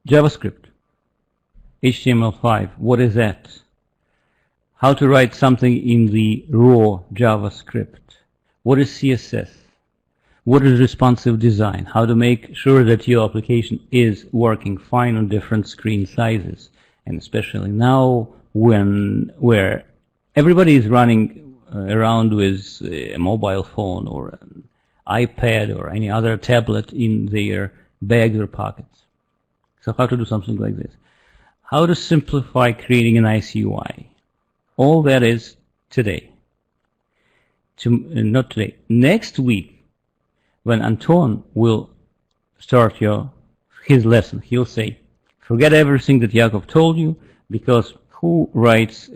JavaScript, HTML5, what is that? How to write something in the raw JavaScript. What is CSS? What is responsive design? How to make sure that your application is working fine on different screen sizes. And especially now where everybody is running around with a mobile phone or an iPad or any other tablet in their bags or pockets. So how to do something like this. How to simplify creating a nice UI. All that is today. Not today. Next week, when Anton will start his lesson, he'll say, forget everything that Yakov told you, because who writes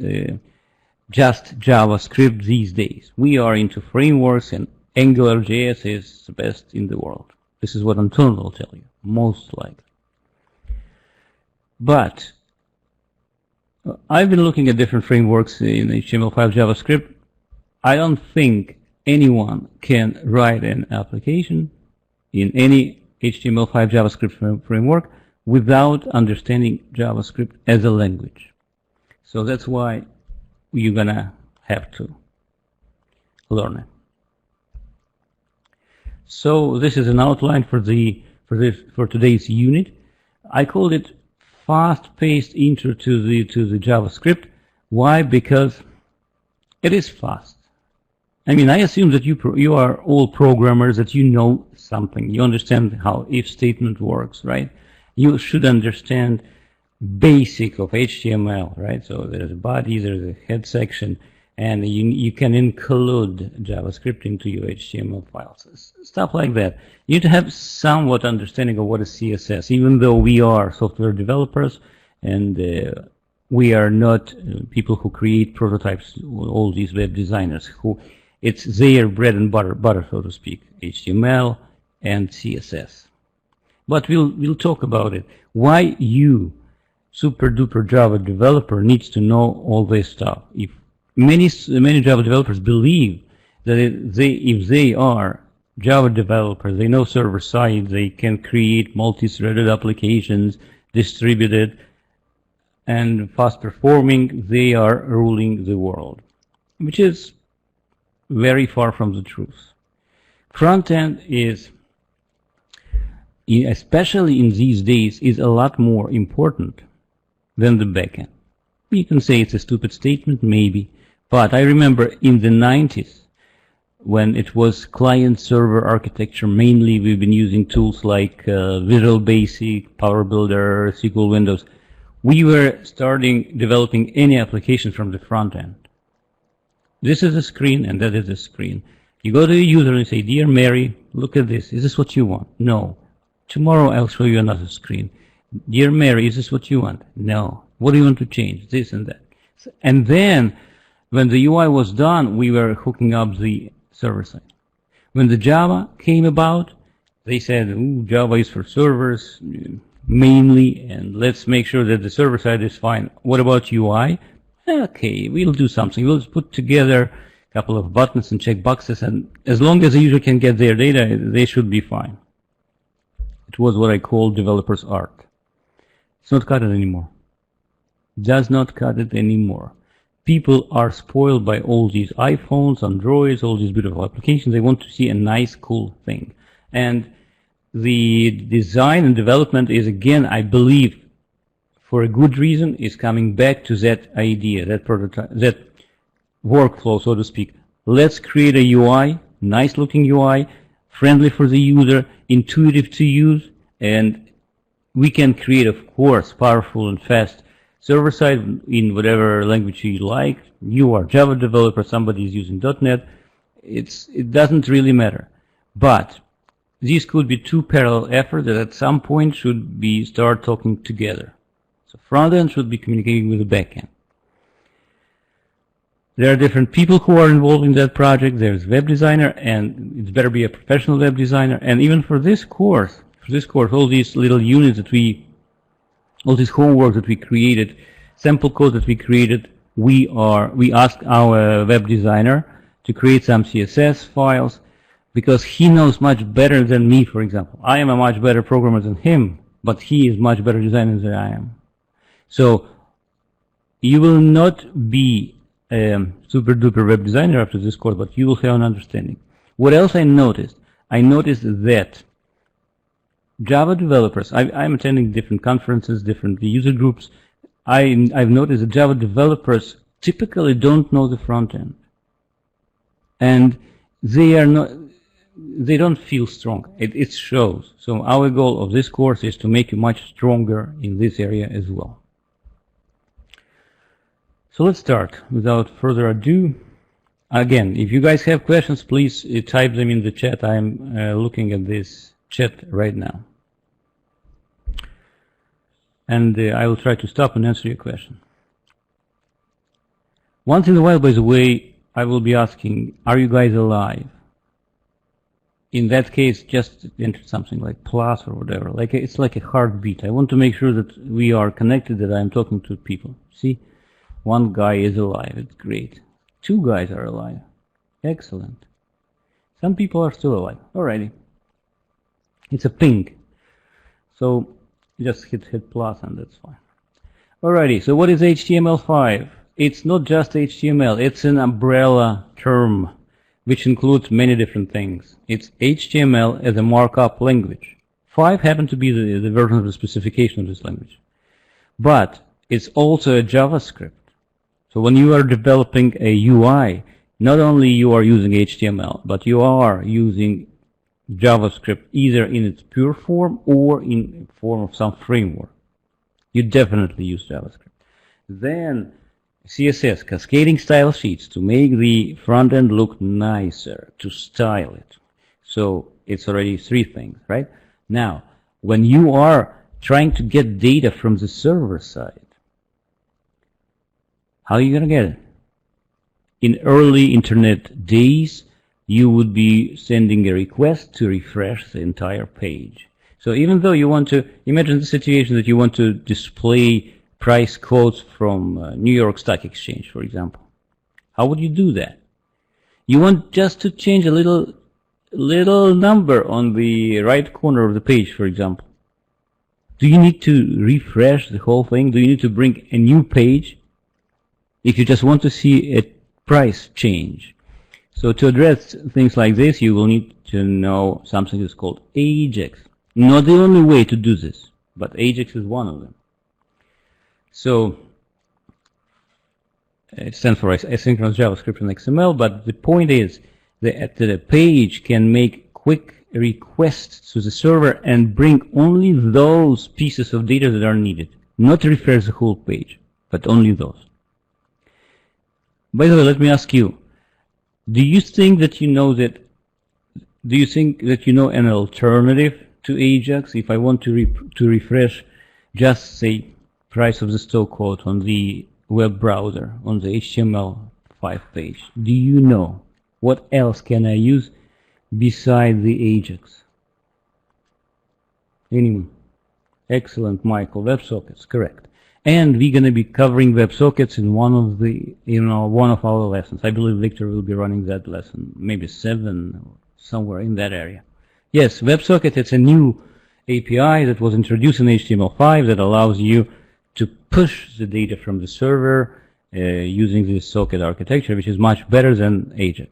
just JavaScript these days? We are into frameworks, and AngularJS is the best in the world. This is what Anton will tell you, most likely. But I've been looking at different frameworks in HTML5 JavaScript. I don't think anyone can write an application in any HTML5 JavaScript framework without understanding JavaScript as a language. So that's why you're gonna have to learn it. So this is an outline for today's unit. I called it fast-paced intro to the JavaScript. Why? Because it is fast. I mean, I assume that you are all programmers, that you know something. You understand how if statement works, right? You should understand basic of HTML, right? So there's a body, there's a head section, and you can include JavaScript into your HTML files. Stuff like that. You need to have somewhat understanding of what is CSS, even though we are software developers and we are not people who create prototypes, all these web designers, who it's their bread and butter, so to speak, HTML and CSS. But we'll talk about it. Why you, super duper Java developer, needs to know all this stuff. If many Java developers believe that if they are Java developers, they know server side, they can create multi-threaded applications, distributed and fast performing, they are ruling the world, which is very far from the truth. Front end is, especially in these days, is a lot more important than the back end. You can say it's a stupid statement, maybe, but I remember in the 90s, when it was client-server architecture, mainly we've been using tools like Visual Basic, Power Builder, SQL Windows. We were developing any application from the front end. This is a screen and that is a screen. You go to the user and say, dear Mary, look at this. Is this what you want? No. Tomorrow I'll show you another screen. Dear Mary, is this what you want? No. What do you want to change? This and that. And then when the UI was done, we were hooking up the server side. When the Java came about, they said, ooh, Java is for servers mainly, and let's make sure that the server side is fine. What about UI? Okay, we'll do something. We'll just put together a couple of buttons and check boxes, and as long as the user can get their data, they should be fine. It was what I call developer's art. It's not cut it anymore. Does not cut it anymore. People are spoiled by all these iPhones, Androids, all these beautiful applications. They want to see a nice, cool thing. And the design and development is, again, I believe, for a good reason, is coming back to that idea, that prototype, that workflow, so to speak. Let's create a UI, nice looking UI, friendly for the user, intuitive to use, and we can create, of course, powerful and fast server side in whatever language you like. You are Java developer, somebody is using .NET. It doesn't really matter. But these could be two parallel efforts that at some point should start talking together. So front end should be communicating with the back end. There are different people who are involved in that project. There's web designer, and it better be a professional web designer. And even for this course, all these little units that all this homework that we created, sample code that we created, we asked our web designer to create some CSS files because he knows much better than me, for example. I am a much better programmer than him, but he is much better designer than I am. So you will not be a super duper web designer after this course, but you will have an understanding. What else I noticed? I noticed that Java developers, I'm attending different conferences, different user groups. I've noticed that Java developers typically don't know the front end. And they don't feel strong. It shows. So our goal of this course is to make you much stronger in this area as well. So let's start without further ado. Again, if you guys have questions, please type them in the chat. I'm looking at this chat right now. And I will try to stop and answer your question. Once in a while, by the way, I will be asking, are you guys alive? In that case, just enter something like plus or whatever. It's like a heartbeat. I want to make sure that we are connected, that I'm talking to people. See? One guy is alive. It's great. Two guys are alive. Excellent. Some people are still alive. Alrighty. It's a ping. So just hit plus and that's fine. Alrighty. So what is HTML5? It's not just HTML. It's an umbrella term which includes many different things. It's HTML as a markup language. 5 happens to be the version of the specification of this language. But it's also a JavaScript. So when you are developing a UI, not only you are using HTML, but you are using JavaScript either in its pure form or in form of some framework. You definitely use JavaScript. Then CSS, cascading style sheets, to make the front end look nicer, to style it. So it's already 3 things, right? Now, when you are trying to get data from the server side, how are you going to get it? In early internet days, you would be sending a request to refresh the entire page. So even though you want to, imagine the situation that you want to display price quotes from New York Stock Exchange, for example. How would you do that? You want just to change a little number on the right corner of the page, for example. Do you need to refresh the whole thing? Do you need to bring a new page if you just want to see a price change? So to address things like this, you will need to know something that's called AJAX. Not the only way to do this, but AJAX is one of them. So it stands for asynchronous JavaScript and XML, but the point is that the page can make quick requests to the server and bring only those pieces of data that are needed, not refresh the whole page, but only those. By the way, let me ask you, do you think that you know an alternative to AJAX? If I want to refresh just say price of the stock quote on the web browser on the HTML5 page, do you know what else can I use beside the AJAX? Anyone? Excellent, Michael. WebSockets, correct. And we're going to be covering WebSockets in one of our lessons. I believe Victor will be running that lesson, maybe 7, somewhere in that area. Yes, WebSocket, it's a new API that was introduced in HTML5 that allows you to push the data from the server using this socket architecture, which is much better than AJAX.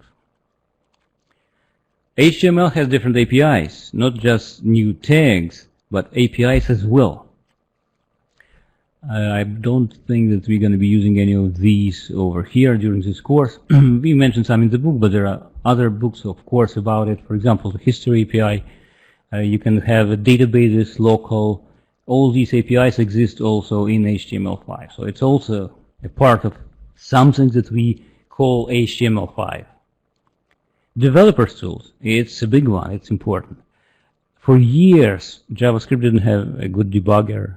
HTML has different APIs, not just new tags, but APIs as well. I don't think that we're going to be using any of these over here during this course. We mentioned some in the book, but there are other books, of course, about it. For example, the history API. You can have databases, local. All these APIs exist also in HTML5. So it's also a part of something that we call HTML5. Developers tools. It's a big one. It's important. For years, JavaScript didn't have a good debugger.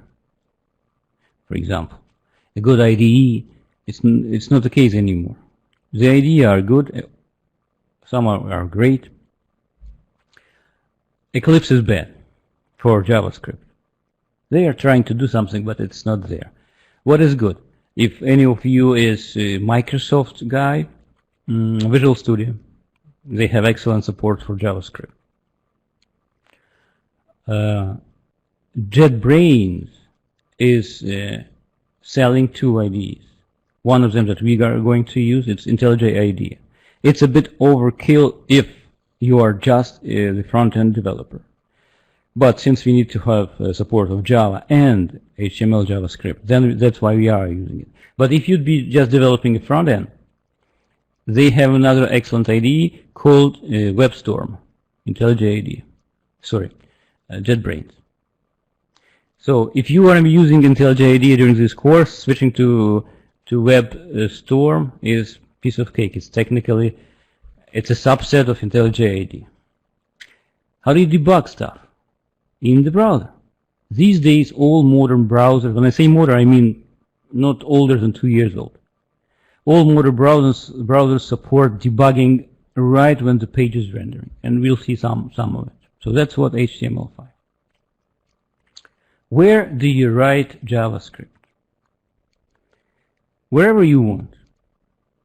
For example, a good IDE, it's not the case anymore. The IDE are good, some are great. Eclipse is bad for JavaScript. They are trying to do something, but it's not there. What is good? If any of you is a Microsoft guy, Visual Studio, they have excellent support for JavaScript. JetBrains is selling two IDEs. One of them that we are going to use, it's IntelliJ IDEA. It's a bit overkill if you are just the front-end developer. But since we need to have support of Java and HTML JavaScript, then that's why we are using it. But if you'd be just developing a front-end, they have another excellent IDE called WebStorm, IntelliJ IDEA. Sorry, JetBrains. So if you want to be using IntelliJ IDEA during this course, switching to WebStorm is piece of cake. It's technically, it's a subset of IntelliJ IDEA. How do you debug stuff? In the browser. These days, all modern browsers, when I say modern, I mean not older than 2 years old. All modern browsers support debugging right when the page is rendering, and we'll see some of it. So that's what HTML5. Where do you write JavaScript? Wherever you want.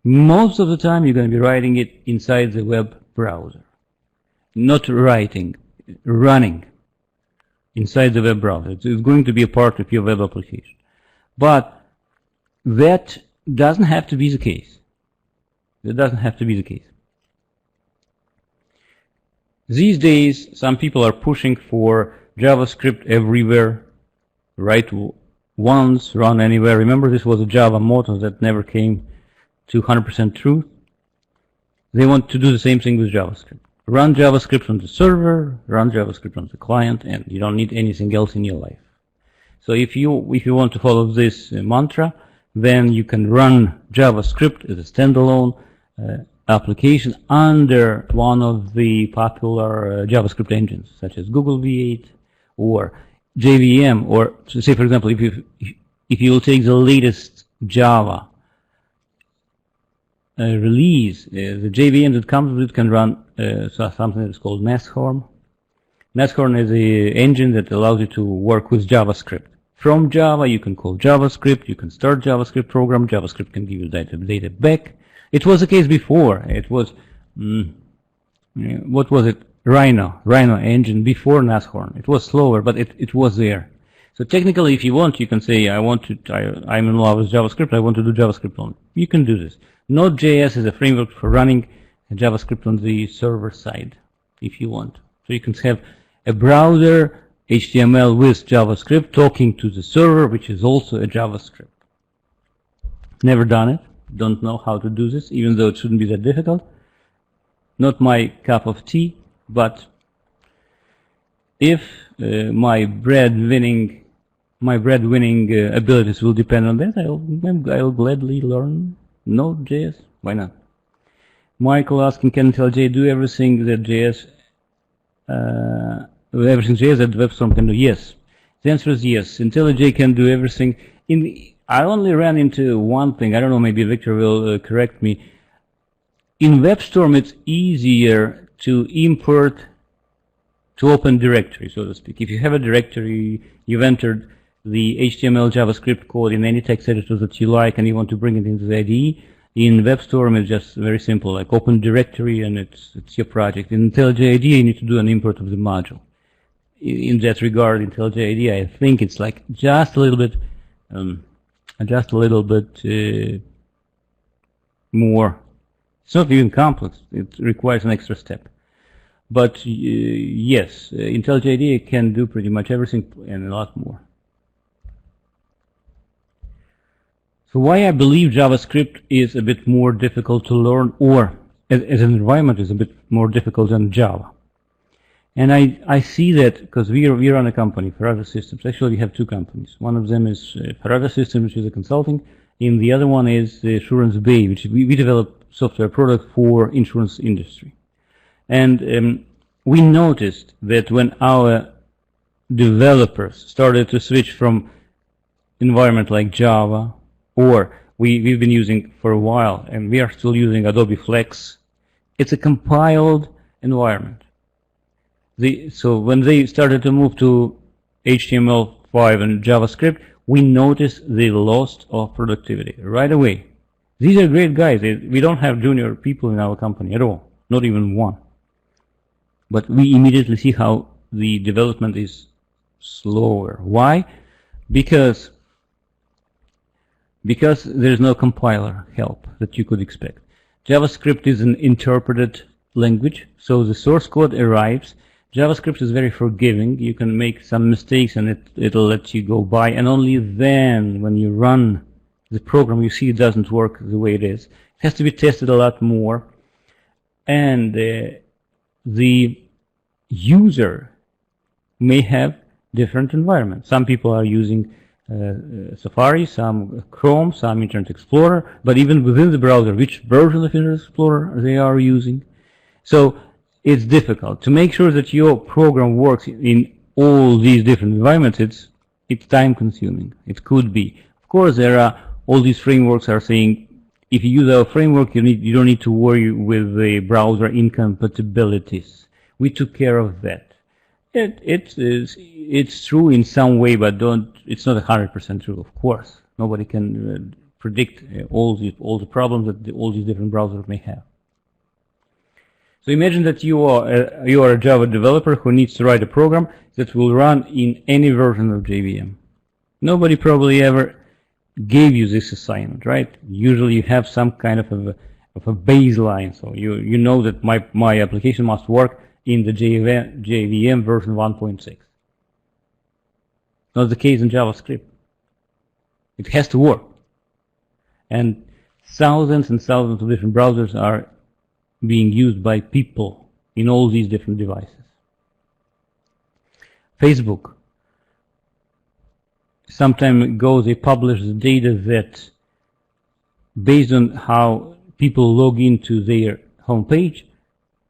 Most of the time you're going to be writing it inside the web browser. Not writing, running inside the web browser. It's going to be a part of your web application. But that doesn't have to be the case. That doesn't have to be the case. These days, some people are pushing for JavaScript everywhere, write once, run anywhere. Remember, this was a Java motto that never came to 100% truth. They want to do the same thing with JavaScript. Run JavaScript on the server, run JavaScript on the client, and you don't need anything else in your life. So if you want to follow this mantra, then you can run JavaScript as a standalone application under one of the popular JavaScript engines, such as Google V8 or JVM, or say, for example, if you will take the latest Java release, the JVM that comes with it can run something that's called Nashorn. Nashorn is the engine that allows you to work with JavaScript. From Java, you can call JavaScript, you can start JavaScript program, JavaScript can give you data back. It was the case before. It was, what was it? Rhino engine before Nashorn. It was slower, but it was there. So technically, if you want, you can say, I'm in love with JavaScript, I want to do JavaScript only. You can do this. Node.js is a framework for running JavaScript on the server side, if you want. So you can have a browser, HTML with JavaScript, talking to the server, which is also a JavaScript. Never done it. Don't know how to do this, even though it shouldn't be that difficult. Not my cup of tea, but if my breadwinning abilities will depend on that, I'll gladly learn Node.js. Why not? Michael asking, can IntelliJ do everything that JS that WebStorm can do? Yes. The answer is yes. IntelliJ can do everything. I only ran into one thing. I don't know, maybe Victor will correct me. In WebStorm, it's easier to import to open directory, so to speak. If you have a directory, you've entered the HTML JavaScript code in any text editor that you like, and you want to bring it into the IDE, in WebStorm it's just very simple, like open directory, and it's your project. In IntelliJ IDEA, you need to do an import of the module. In that regard, IntelliJ IDEA, I think it's like just a little bit more. It's not even complex. It requires an extra step. But yes, IntelliJ IDEA can do pretty much everything and a lot more. So why I believe JavaScript is a bit more difficult to learn, or as an environment is a bit more difficult than Java. And I see that because we run a company, Farada Systems. Actually, we have two companies. One of them is Farada Systems, which is a consulting, and the other one is Assurance Bay, which we develop software product for insurance industry. And we noticed that when our developers started to switch from environment like Java, or we've been using for a while, and we are still using Adobe Flex, it's a compiled environment. So when they started to move to HTML5 and JavaScript, we noticed the loss of productivity right away. These are great guys. We don't have junior people in our company at all, not even one. But we immediately see how the development is slower. Why? Because there's no compiler help that you could expect. JavaScript is an interpreted language, so the source code arrives. JavaScript is very forgiving. You can make some mistakes and it'll let you go by, and only then, when you run the program, you see it doesn't work the way it is. It has to be tested a lot more, and the user may have different environments. Some people are using Safari, some Chrome, some Internet Explorer, but even within the browser, which version of Internet Explorer they are using. So it's difficult. To make sure that your program works in all these different environments, it's time consuming. It could be. Of course, there are all these frameworks are saying if you use our framework, you don't need to worry with the browser incompatibilities. We took care of that. It's true in some way, but it's not 100% true, of course. Nobody can predict all the problems that all these different browsers may have. So imagine that you are a Java developer who needs to write a program that will run in any version of JVM. Nobody probably ever gave you this assignment, right? Usually you have some kind of a baseline, so you know that my application must work in the JVM version 1.6. Not the case in JavaScript. It has to work. And thousands and thousands of different browsers are being used by people in all these different devices. Facebook. Some time ago they published the data that based on how people log into their homepage,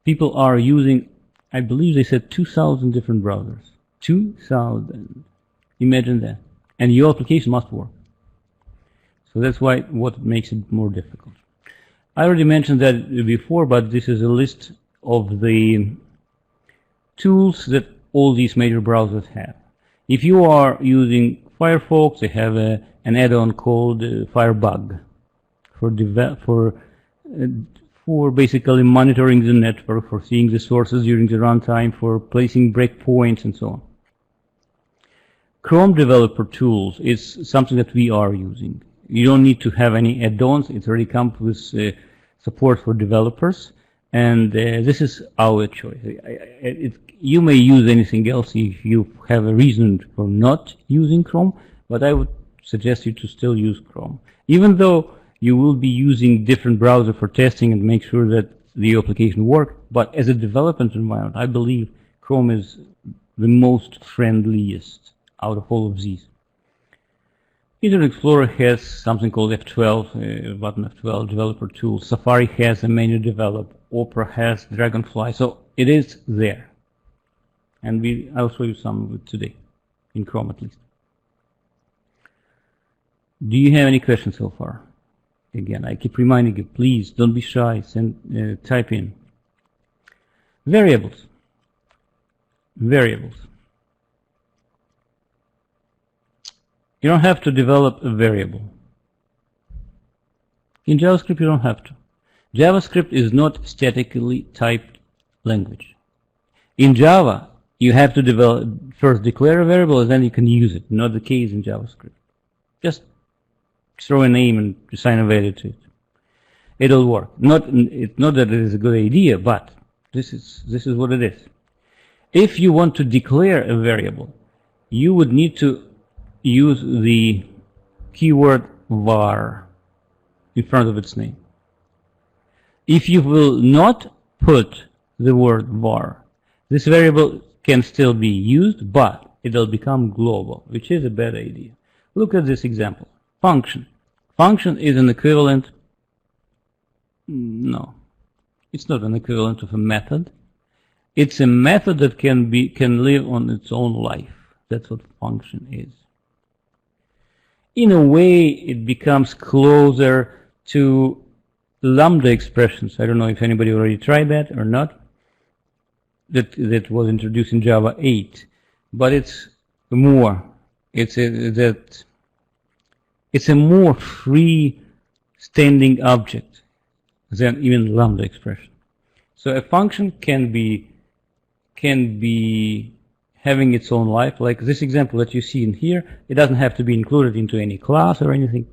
people are using, I believe they said 2,000 different browsers. 2,000. Imagine that. And your application must work. So that's what makes it more difficult. I already mentioned that before, but this is a list of the tools that all these major browsers have. If you are using Firefox, they have an add-on called Firebug for basically monitoring the network, for seeing the sources during the runtime, for placing breakpoints, and so on. Chrome Developer Tools is something that we are using. You don't need to have any add-ons. It already comes with support for developers, and this is our choice. You may use anything else if you have a reason for not using Chrome, but I would suggest you to still use Chrome. Even though you will be using different browser for testing and make sure that the application works, but as a development environment, I believe Chrome is the most friendliest out of all of these. Internet Explorer has something called F12, button F12 developer tool. Safari has a menu develop. Opera has Dragonfly. So it is there. And I'll show you some of it today, in Chrome at least. Do you have any questions so far? Again, I keep reminding you, please don't be shy. Type in. Variables. Variables. You don't have to develop a variable. In JavaScript, you don't have to. JavaScript is not statically typed language. In Java, you have to first declare a variable, and then you can use it. Not the case in JavaScript. Just throw a name and assign a value to it. It'll work. It's not that it is a good idea, but this is what it is. If you want to declare a variable, you would need to use the keyword var in front of its name. If you will not put the word var, this variable can still be used, but it'll become global, which is a bad idea. Look at this example. Function. Function is an equivalent. No, it's not an equivalent of a method. It's a method that can live on its own life. That's what function is. In a way, it becomes closer to lambda expressions. I don't know if anybody already tried that or not. That was introduced in Java 8, but it's more. It's a more free standing object than even lambda expression. So a function can having its own life. Like this example that you see in here, it doesn't have to be included into any class or anything.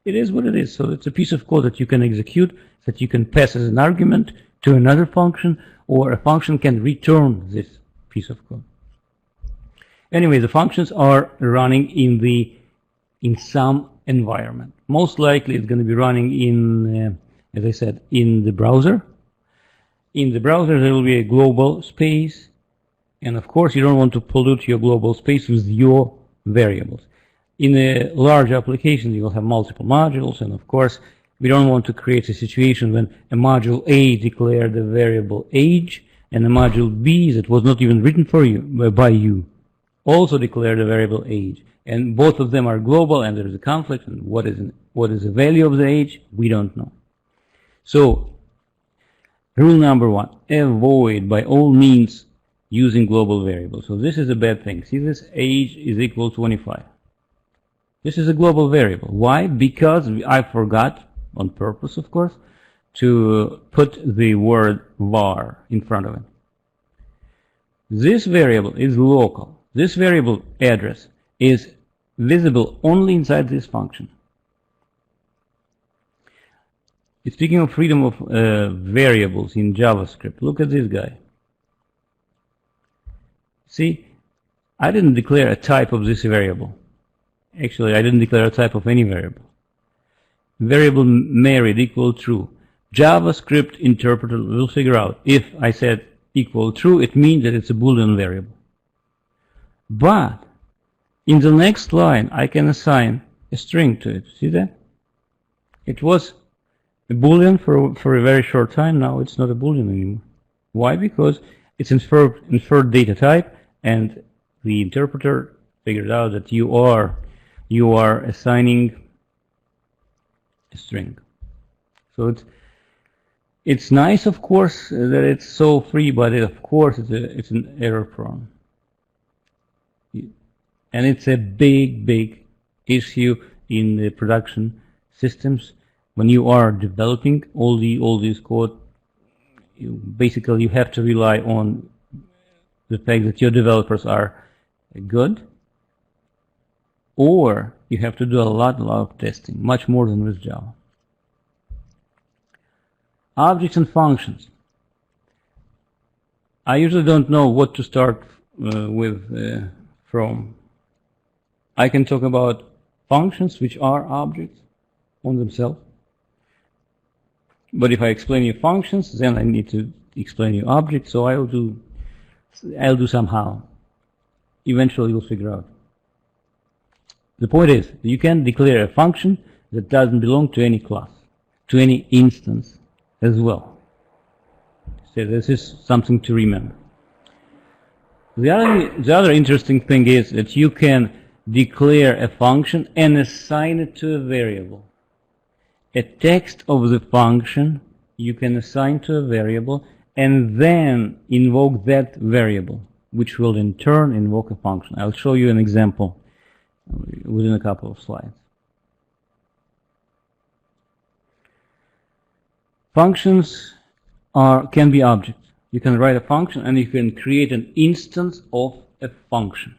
It is what it is. So it's a piece of code that you can execute, that you can pass as an argument to another function, or a function can return this piece of code. Anyway, the functions are running in some environment. Most likely it's going to be running in, as I said, in the browser. In the browser there will be a global space, and of course you don't want to pollute your global space with your variables. In a large application you will have multiple modules, and of course we don't want to create a situation when a module A declared the variable age and a module B that was not even written for you by you also declared the variable age, and both of them are global and there is a conflict, and what is the value of the age we don't know. So rule number one, avoid by all means using global variables. So this is a bad thing. See, this age is equal to 25. This is a global variable. Why? Because I forgot, on purpose of course, to put the word var in front of it. This variable is local. This variable address is visible only inside this function. Speaking of freedom of variables in JavaScript, look at this guy. See, I didn't declare a type of this variable. Actually, I didn't declare a type of any variable. Variable married equal true. JavaScript interpreter will figure out if I said equal true, it means that it's a Boolean variable. But in the next line, I can assign a string to it. See that? It was a Boolean for a very short time. Now it's not a Boolean anymore. Why? Because it's inferred data type, and the interpreter figured out that you are assigning a string. So it's nice, of course, that it's so free, but of course it's an error prone. And it's a big issue in the production systems. When you are developing all these code, basically you have to rely on the fact that your developers are good, or you have to do a lot of testing, much more than with Java. Objects and functions. I usually don't know what to start with from. I can talk about functions, which are objects on themselves. But if I explain you functions, then I need to explain you objects, so I'll do somehow. Eventually you'll figure out. The point is, you can declare a function that doesn't belong to any class, to any instance as well. So this is something to remember. The other interesting thing is that you can declare a function and assign it to a variable. A text of the function you can assign to a variable and then invoke that variable, which will in turn invoke a function. I'll show you an example within a couple of slides. Functions can be objects. You can write a function and you can create an instance of a function.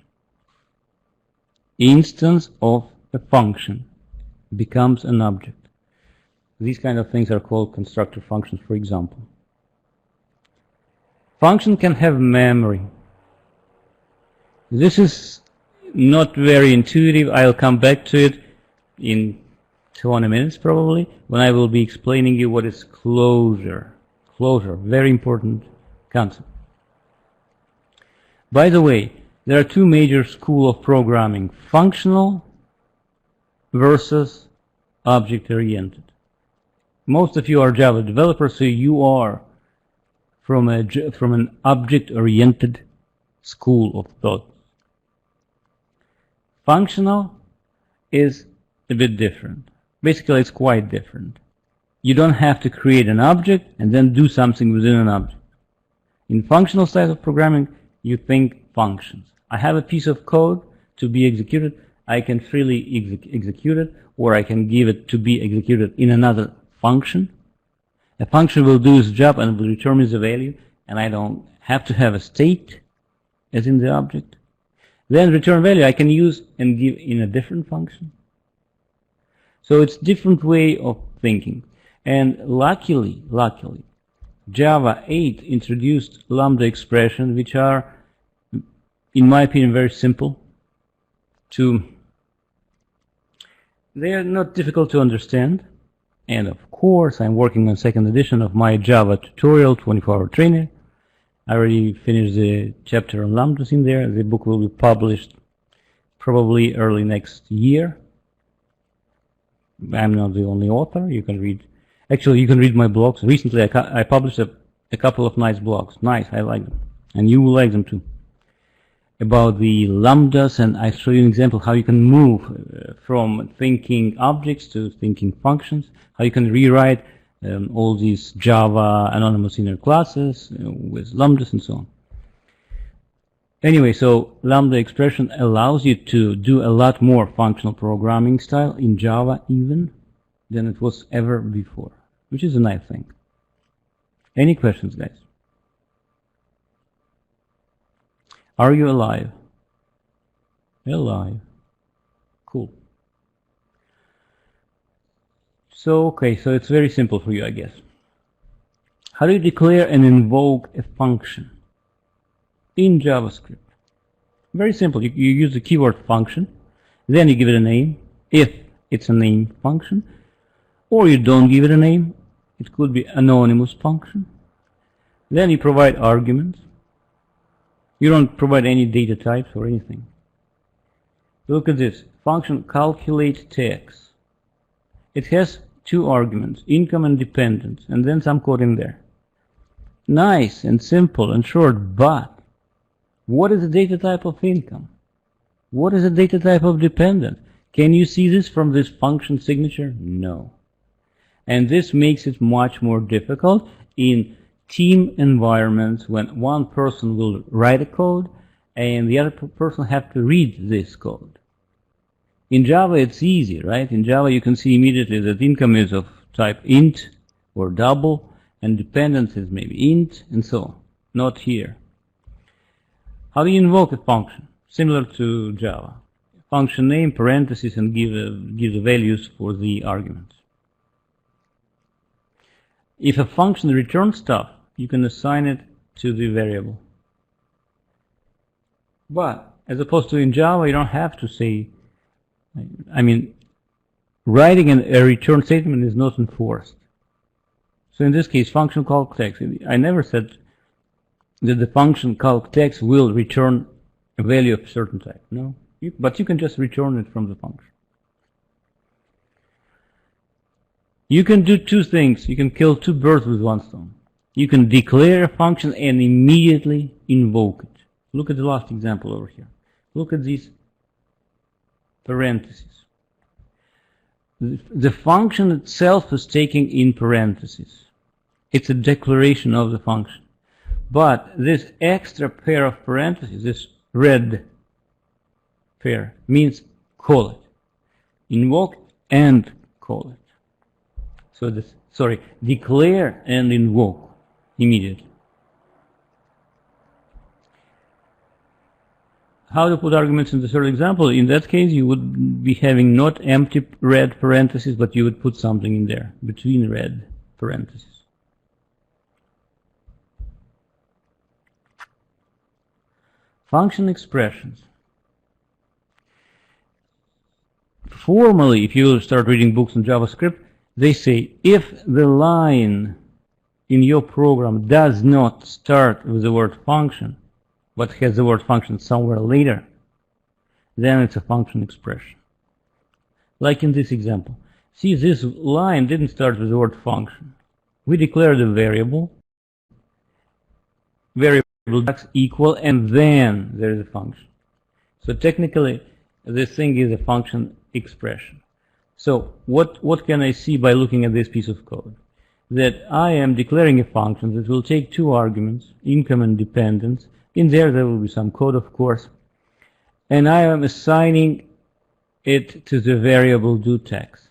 Instance of a function becomes an object. These kind of things are called constructor functions, for example. Function can have memory. This is not very intuitive. I'll come back to it in 20 minutes probably, when I will be explaining you what is closure. Closure, very important concept. By the way, there are two major schools of programming: functional versus object-oriented. Most of you are Java developers, so you are from an object-oriented school of thought. Functional is a bit different. Basically, it's quite different. You don't have to create an object and then do something within an object. In functional style of programming, you think functions. I have a piece of code to be executed. I can freely execute it, or I can give it to be executed in another function. A function will do its job and will return me the value, and I don't have to have a state. as in the object. Then return value I can use and give in a different function. So it's different way of thinking. And luckily, Java 8 introduced lambda expressions, which are, in my opinion, very simple. They are not difficult to understand. And of course, I'm working on second edition of my Java tutorial, 24-hour trainer. I already finished the chapter on lambdas in there. The book will be published probably early next year. I'm not the only author. You can read. Actually, you can read my blogs. Recently, I published a couple of nice blogs. Nice, I like them. And you will like them too. About the lambdas, and I show you an example how you can move from thinking objects to thinking functions, how you can rewrite all these Java anonymous inner classes with lambdas and so on. Anyway, so lambda expression allows you to do a lot more functional programming style in Java even than it was ever before, which is a nice thing. Any questions, guys? Are you alive? Alive. Cool. So, okay, so it's very simple for you, I guess. How do you declare and invoke a function in JavaScript? Very simple. You use the keyword function, then you give it a name, if it's a name function, or you don't give it a name. It could be anonymous function. Then you provide arguments. You don't provide any data types or anything. Look at this. Function calculate text. It has two arguments, income and dependence, and then some code in there. Nice and simple and short, but what is the data type of income? What is the data type of dependence? Can you see this from this function signature? No. And this makes it much more difficult in team environments when one person will write a code and the other person have to read this code. In Java it's easy, right? In Java you can see immediately that income is of type int or double and dependence is maybe int and so on. Not here. How do you invoke a function? Similar to Java. Function name, parentheses, and give the values for the arguments. If a function returns stuff, you can assign it to the variable. But as opposed to in Java, you don't have to say, I mean, writing a return statement is not enforced. So in this case, function calc text. I never said that the function calc text will return a value of a certain type. No, but you can just return it from the function. You can do two things. You can kill two birds with one stone. You can declare a function and immediately invoke it. Look at the last example over here. Look at these parentheses. The function itself is taken in parentheses. It's a declaration of the function. But this extra pair of parentheses, this red pair, means call it. Invoke and call it. So this, declare and invoke immediately. How to put arguments in the third example? In that case, you would be having not empty red parentheses, but you would put something in there between red parentheses. Function expressions. Formally, if you start reading books on JavaScript, they say if the line in your program does not start with the word function, but has the word function somewhere later, then it's a function expression. Like in this example. See, this line didn't start with the word function. We declared a variable equal, and then there is a function. So technically, this thing is a function expression. So what can I see by looking at this piece of code? That I am declaring a function that will take two arguments, income and dependence. In there will be some code, of course. And I am assigning it to the variable doText.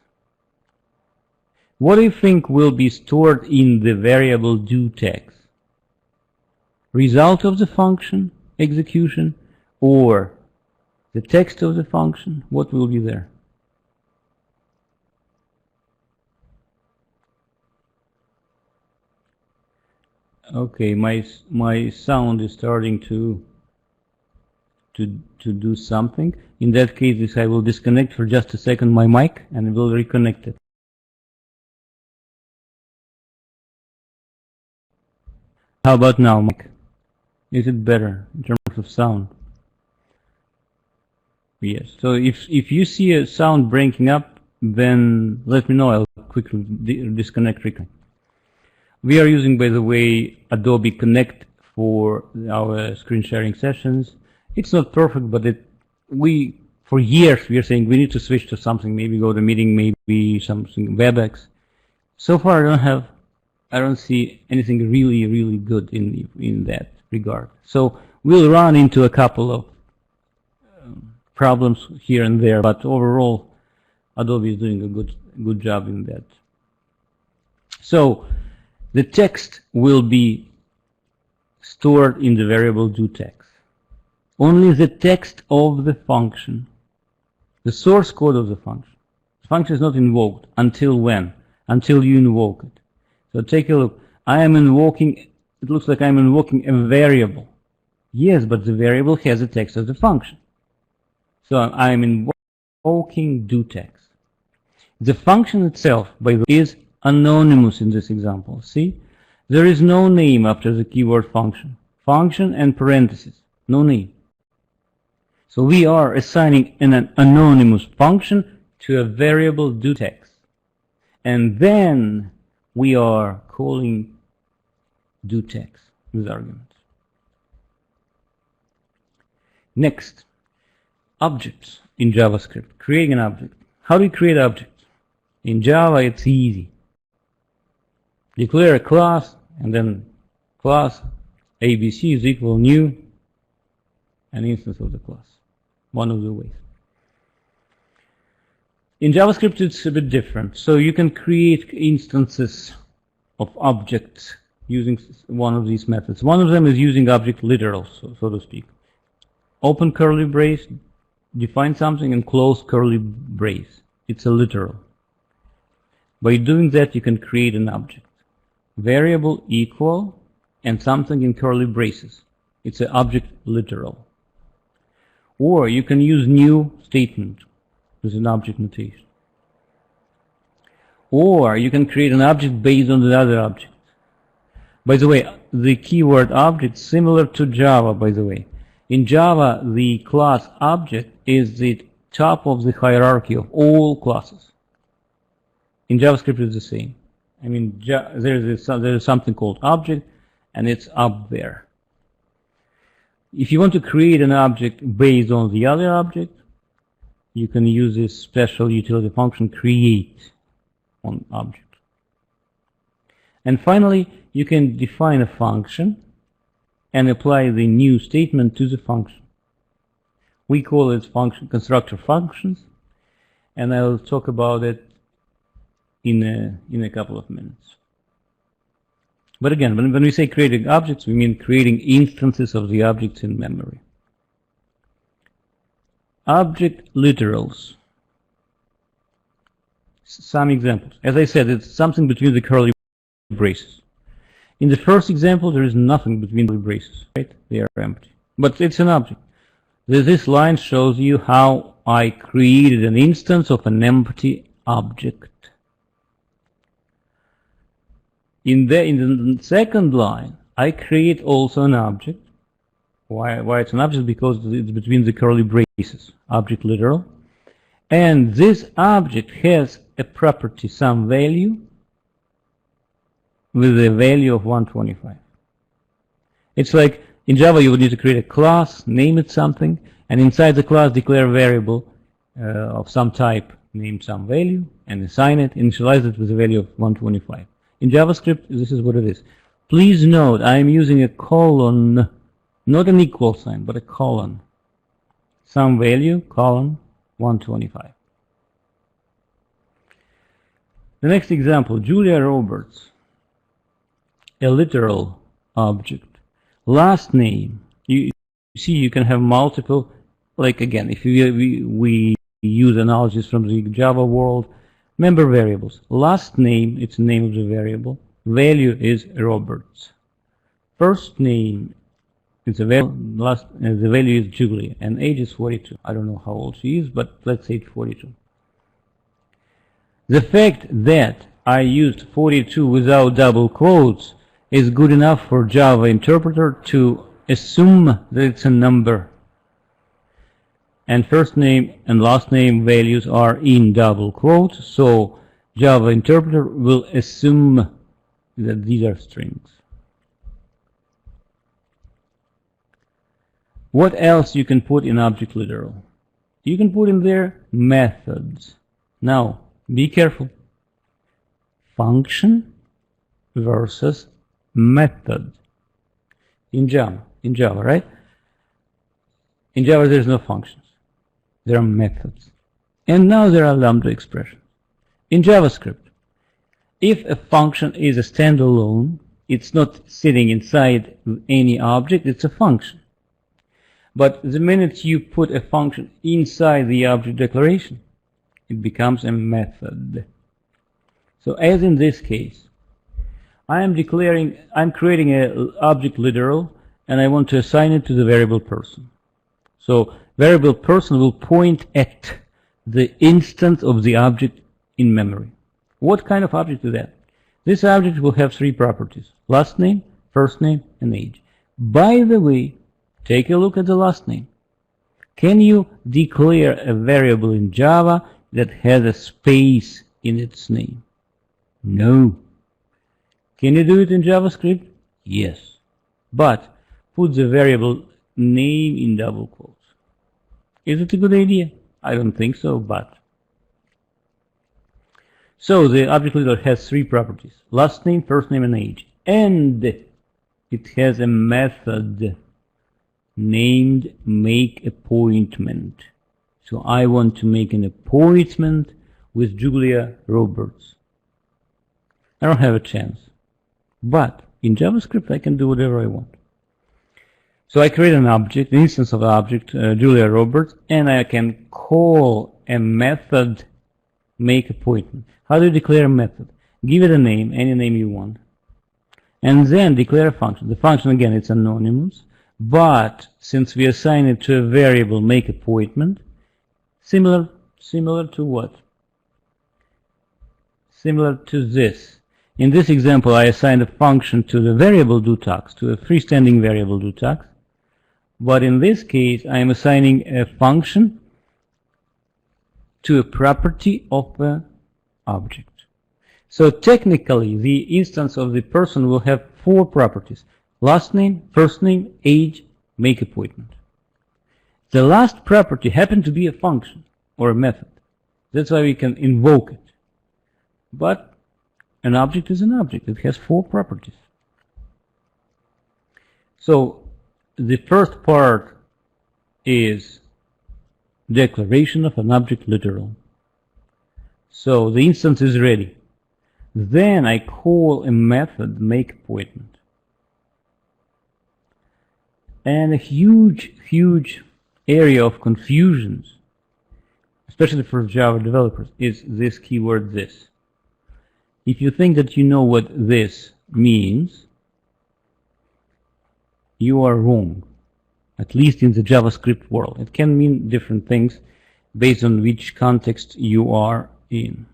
What do you think will be stored in the variable doText? Result of the function execution or the text of the function, what will be there? Okay, my sound is starting to do something. In that case, I will disconnect for just a second my mic and will reconnect it. How about now, Mike? Is it better in terms of sound? Yes. So if you see a sound breaking up, then let me know. I'll quickly disconnect. We are using, by the way, Adobe Connect for our screen sharing sessions. It's not perfect, but for years we are saying we need to switch to something. Maybe go to meeting, maybe something WebEx. So far, I don't see anything really good in that regard. So we'll run into a couple of problems here and there, but overall, Adobe is doing a good job in that. So the text will be stored in the variable doText. Only the text of the function, the source code of the function. The function is not invoked until when? Until you invoke it. So take a look. It looks like I'm invoking a variable. Yes, but the variable has the text of the function. So I'm invoking doText. The function itself, by the way, is anonymous in this example. See? There is no name after the keyword function. Function and parentheses. No name. So we are assigning an anonymous function to a variable doText. And then we are calling doText with arguments. Next, objects in JavaScript. Creating an object. How do you create objects? In Java, it's easy. Declare a class, and then class ABC is equal new, an instance of the class. One of the ways. In JavaScript, it's a bit different. So you can create instances of objects using one of these methods. One of them is using object literal, so to speak. Open curly brace, define something, and close curly brace. It's a literal. By doing that, you can create an object. Variable equal and something in curly braces. It's an object literal. Or you can use new statement with an object notation. Or you can create an object based on the other object. By the way, the keyword object is similar to Java, by the way. In Java, the class object is the top of the hierarchy of all classes. In JavaScript, it's the same. I mean, there is something called object, and it's up there. If you want to create an object based on the other object, you can use this special utility function create on object. And finally, you can define a function and apply the new statement to the function. We call it constructor functions, and I'll talk about it in a couple of minutes. But again, when we say creating objects, we mean creating instances of the objects in memory. Object literals. Some examples. As I said, it's something between the curly braces. In the first example, there is nothing between the braces, right? They are empty. But it's an object. This line shows you how I created an instance of an empty object. In the second line, I create also an object. Why it's an object? Because it's between the curly braces, object literal. And this object has a property, some value, with a value of 125. It's like in Java you would need to create a class, name it something, and inside the class declare a variable of some type, name some value, and assign it, initialize it with a value of 125. In JavaScript, this is what it is. Please note, I am using a colon, not an equal sign, but a colon. Some value, colon, 125. The next example, Julia Roberts, a literal object. Last name, see, you can have multiple, like again, if we use analogies from the Java world, member variables. Last name, it's the name of the variable. Value is Roberts. First name, it's a value. The value is Julia, and age is 42. I don't know how old she is, but let's say it's 42. The fact that I used 42 without double quotes is good enough for Java interpreter to assume that it's a number. And first name and last name values are in double quotes, so Java interpreter will assume that these are strings. What else you can put in object literal? You can put in there methods. Now, be careful. Function versus method. In Java, right? In Java, there's no functions. There are methods. And now there are lambda expressions. In JavaScript, if a function is a standalone, it's not sitting inside any object, it's a function. But the minute you put a function inside the object declaration, it becomes a method. So as in this case, I'm creating an object literal, and I want to assign it to the variable person. So variable person will point at the instance of the object in memory. What kind of object is that? This object will have three properties: last name, first name, and age. By the way, take a look at the last name. Can you declare a variable in Java that has a space in its name? No. Can you do it in JavaScript? Yes. But put the variable name in double quotes. Is it a good idea? I don't think so, but. So the object literal has three properties: last name, first name, and age. And it has a method named makeAppointment. So I want to make an appointment with Julia Roberts. I don't have a chance. But in JavaScript, I can do whatever I want. So I create an object, an instance of the object, Julia Roberts, and I can call a method makeAppointment. How do you declare a method? Give it a name, any name you want. And then declare a function. The function, again, it's anonymous. But since we assign it to a variable makeAppointment, similar to what? Similar to this. In this example, I assigned a function to the variable doTalks, to a freestanding variable doTalks. But in this case, I am assigning a function to a property of an object. So technically, the instance of the person will have four properties: last name, first name, age, makeAppointment. The last property happened to be a function or a method. That's why we can invoke it. But an object is an object. It has four properties. So the first part is declaration of an object literal. So the instance is ready. Then I call a method makeAppointment. And a huge area of confusions, especially for Java developers, is this keyword this. If you think that you know what this means, you are wrong, at least in the JavaScript world. It can mean different things based on which context you are in.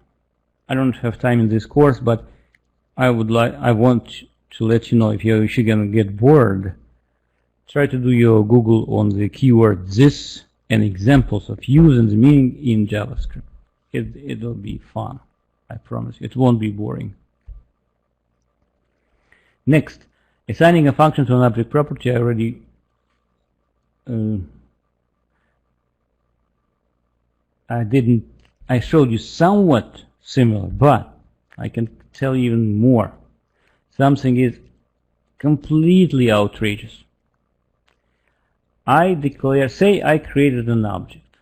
I don't have time in this course, but I want to let you know, if you're going to get bored, try to do your Google on the keyword this and examples of use and the meaning in JavaScript. It'll be fun. I promise you. It won't be boring. Next, assigning a function to an object property. I showed you somewhat similar, but I can tell you even more. Something is completely outrageous. Say I created an object,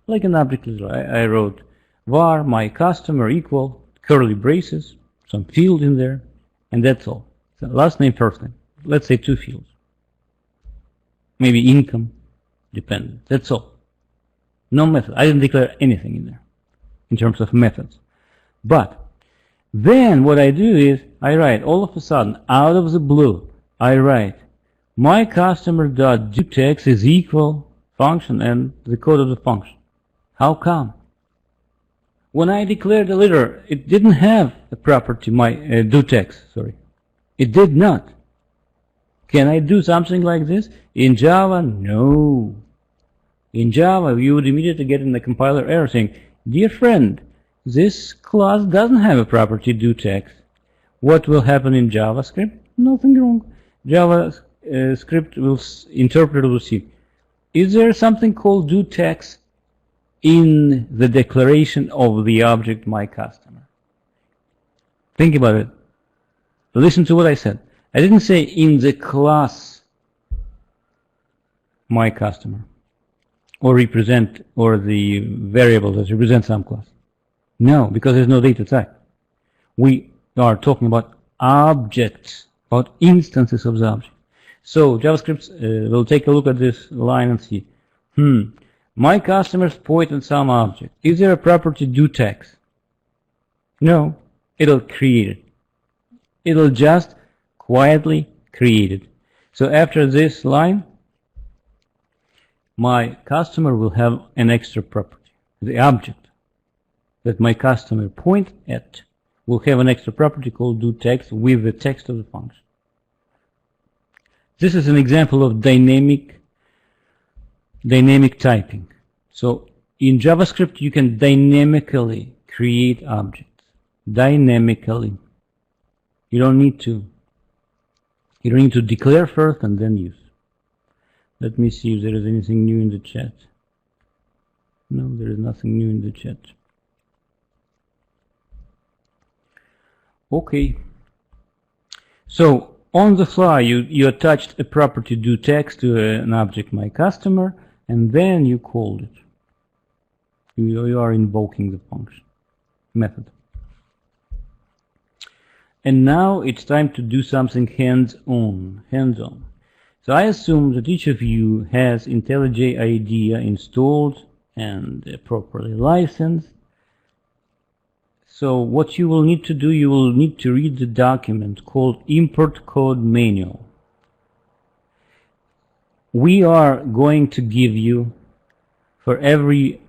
like an object literal. I wrote var my customer equal curly braces, some field in there, and that's all. So last name, first name. Let's say two fields. maybe income dependent. That's all. No method. I didn't declare anything in there in terms of methods. But then what I do is I write all of a sudden, out of the blue, I write my customer.doText is equal function and the code of the function. How come? When I declared the letter, it didn't have a property, my doText, sorry. It did not. Can I do something like this? In Java, no. In Java, you would immediately get in the compiler error saying, dear friend, this class doesn't have a property doText. What will happen in JavaScript? Nothing wrong. JavaScript interpreter will see, is there something called doText in the declaration of the object my customer? Think about it. Listen to what I said. I didn't say in the class my customer or the variable that represents some class. No, because there's no data type. We are talking about objects, about instances of the object. So JavaScript will take a look at this line and see, my customers point at some object. Is there a property doText? No, it'll create it. It'll just quietly create it. So after this line, my customer will have an extra property. The object that my customer point at will have an extra property called doText with the text of the function. This is an example of dynamic typing. So in JavaScript, you can dynamically create objects. Dynamically. You don't need to declare first and then use. Let me see if there is anything new in the chat. No, there is nothing new in the chat. Okay. So on the fly, you attached a property doText to an object my customer, and then you called it. You are invoking the function method. And now it's time to do something hands-on. So I assume that each of you has IntelliJ IDEA installed and properly licensed. So what you will need to do, you will need to read the document called Import Code Manual. We are going to give you, for every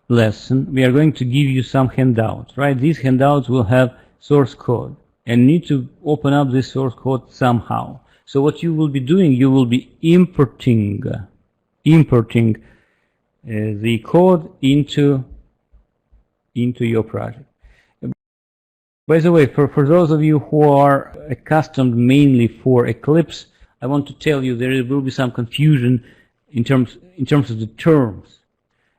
lesson, we are going to give you some handouts, right? These handouts will have source code and need to open up this source code somehow. So what you will be doing, you will be importing the code into your project. By the way, for those of you who are accustomed mainly for Eclipse, I want to tell you there will be some confusion in terms of the terms.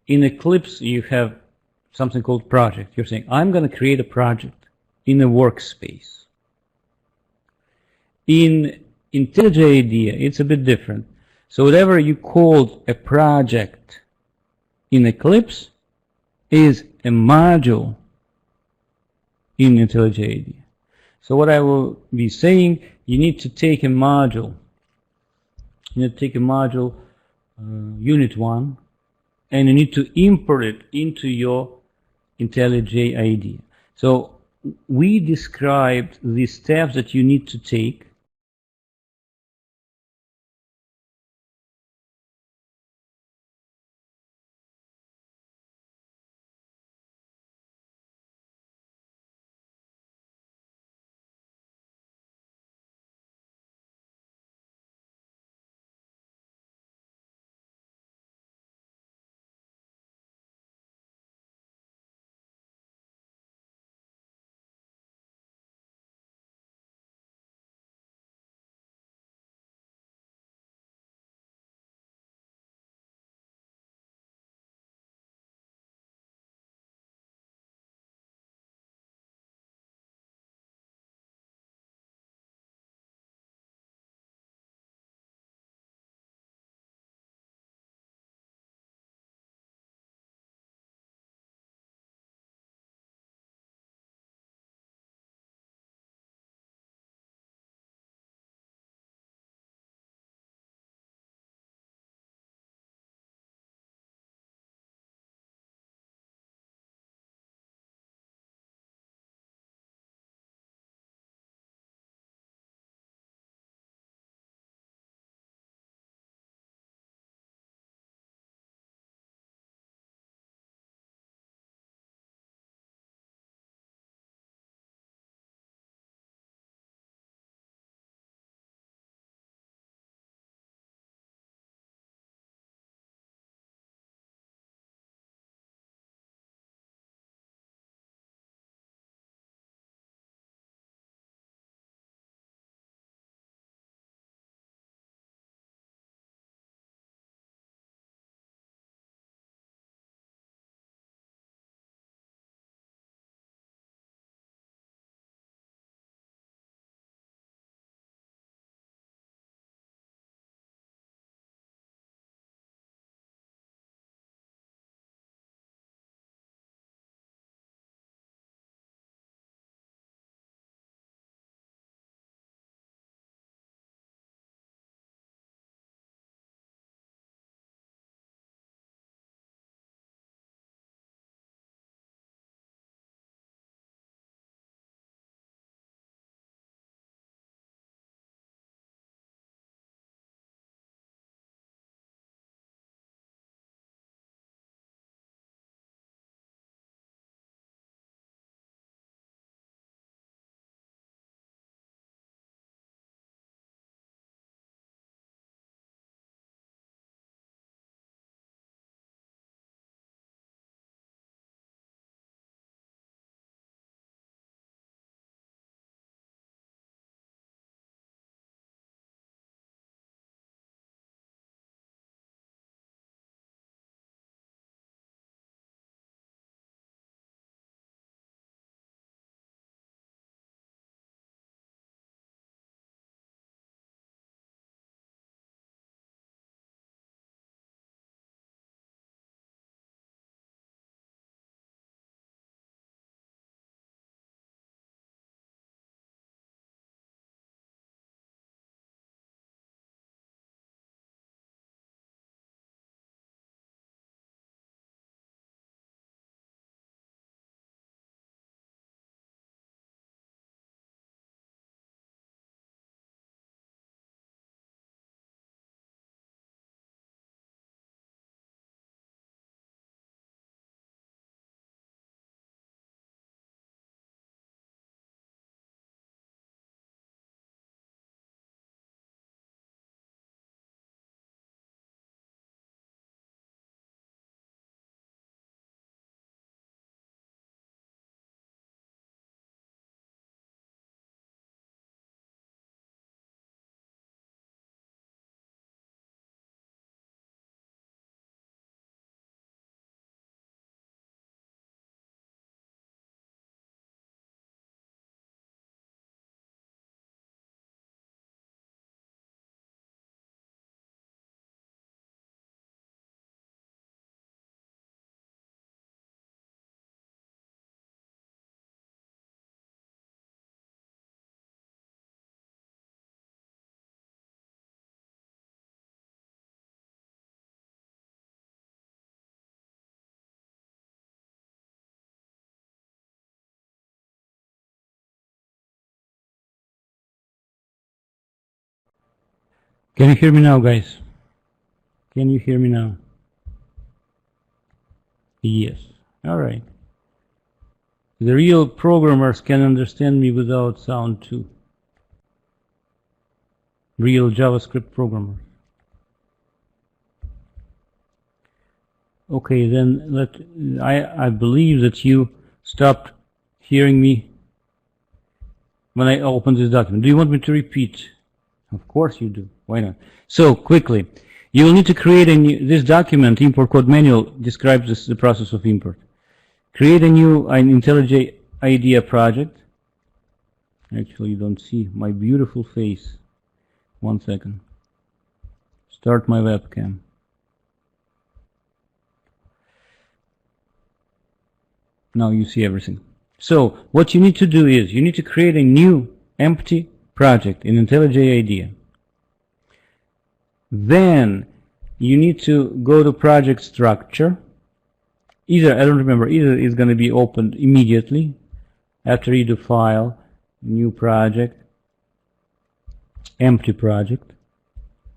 In Eclipse, you have something called project. You're saying, I'm going to create a project in a workspace. In IntelliJ IDEA, it's a bit different. So whatever you called a project in Eclipse is a module in IntelliJ IDEA. So what I will be saying, you need to take a module. You need to take a module, unit 1, and you need to import it into your IntelliJ IDEA. So we described the steps that you need to take Can you hear me now, guys? Can you hear me now? Yes. All right. The real programmers can understand me without sound too. Real JavaScript programmers. Okay, then I believe that you stopped hearing me when I opened this document. Do you want me to repeat? Of course you do. Why not? So quickly, you will need to create a new, this document, import code manual, describes the process of import. Create a new IntelliJ IDEA project. Actually, you don't see my beautiful face. 1 second. Start my webcam. Now you see everything. So what you need to do is you need to create a new empty project in IntelliJ IDEA. Then you need to go to project structure. Either, I don't remember, either is going to be opened immediately after you do file, new project, empty project,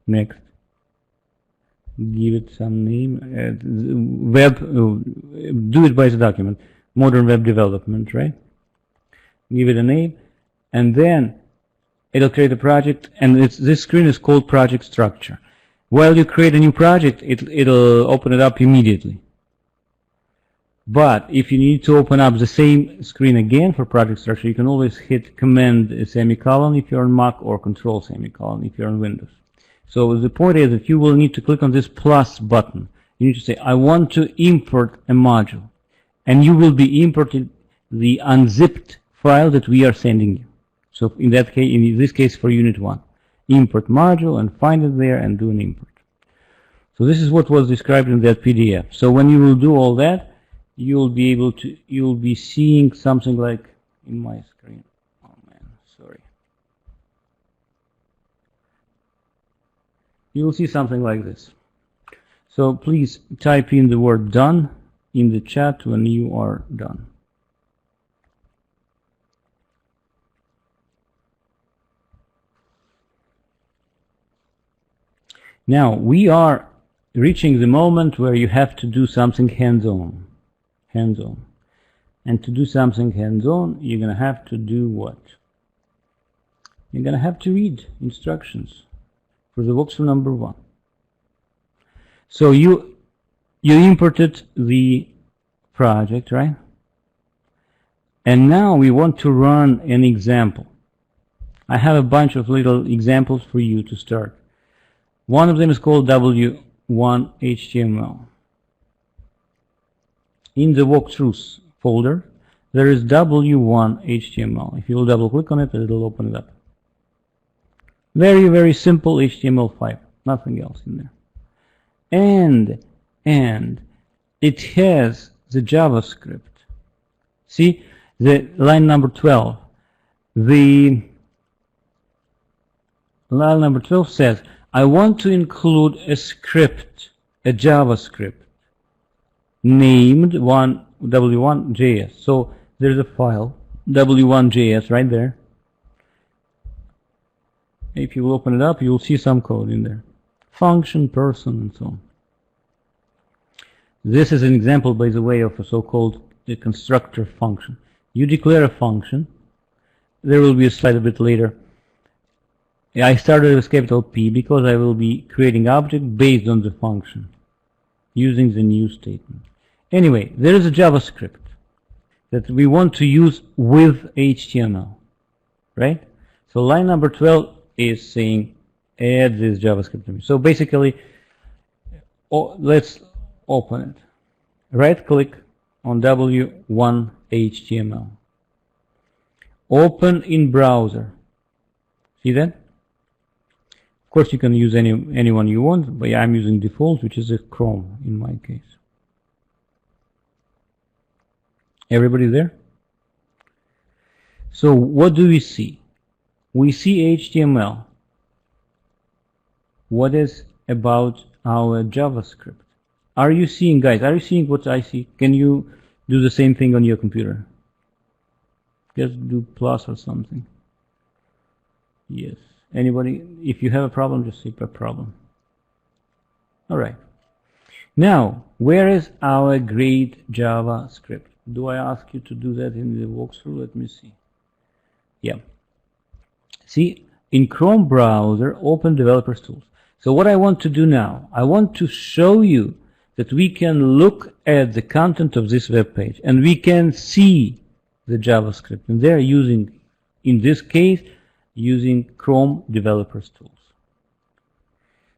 next, give it some name, web, do it by the document, modern web development, right? Give it a name, and then it'll create a project, and this screen is called project structure. While you create a new project, it'll open it up immediately. But if you need to open up the same screen again for project structure, you can always hit Command semicolon if you're on Mac, or Control semicolon if you're on Windows. So the point is that you will need to click on this plus button. You need to say, I want to import a module. And you will be importing the unzipped file that we are sending you. So in that case, in this case for Unit 1, import module and find it there and do an import. So this is what was described in that PDF. So when you will do all that, you'll be seeing something like in my screen. Oh man, sorry. You'll see something like this. So please type in the word done in the chat when you are done. Now we are reaching the moment where you have to do something hands-on. Hands-on. And to do something hands-on, you're going to have to do what? You're going to have to read instructions for the walkthrough number 1. So you imported the project, right? And now we want to run an example. I have a bunch of little examples for you to start. One of them is called W1 HTML. In the walkthroughs folder, there is W1 HTML. If you will double click on it, it'll open it up. Very, very simple HTML5, nothing else in there. And it has the JavaScript. See, the line number 12. The line number 12 says, I want to include a script, a JavaScript, named W1.js. So there's a file, W1.js, right there. If you will open it up, you will see some code in there. Function, person, and so on. This is an example, by the way, of a so-called constructor function. You declare a function. There will be a slide a bit later. I started with capital P because I will be creating object based on the function using the new statement. Anyway, there is a JavaScript that we want to use with HTML, right? So line number 12 is saying add this JavaScript to me. So basically, let's open it. Right click on W1 HTML. Open in browser. See that? Of course, you can use anyone you want, but I'm using default, which is a Chrome in my case. Everybody there? So what do we see? We see HTML. What is about our JavaScript? Are you seeing, guys, are you seeing what I see? Can you do the same thing on your computer? Just do plus or something. Yes. Anybody? If you have a problem, just say a problem. All right. Now, where is our great JavaScript? Do I ask you to do that in the walkthrough? Let me see. Yeah. See, in Chrome browser, open Developers Tools. So what I want to do now, I want to show you that we can look at the content of this web page and we can see the JavaScript. And they're using, in this case, using Chrome Developers Tools.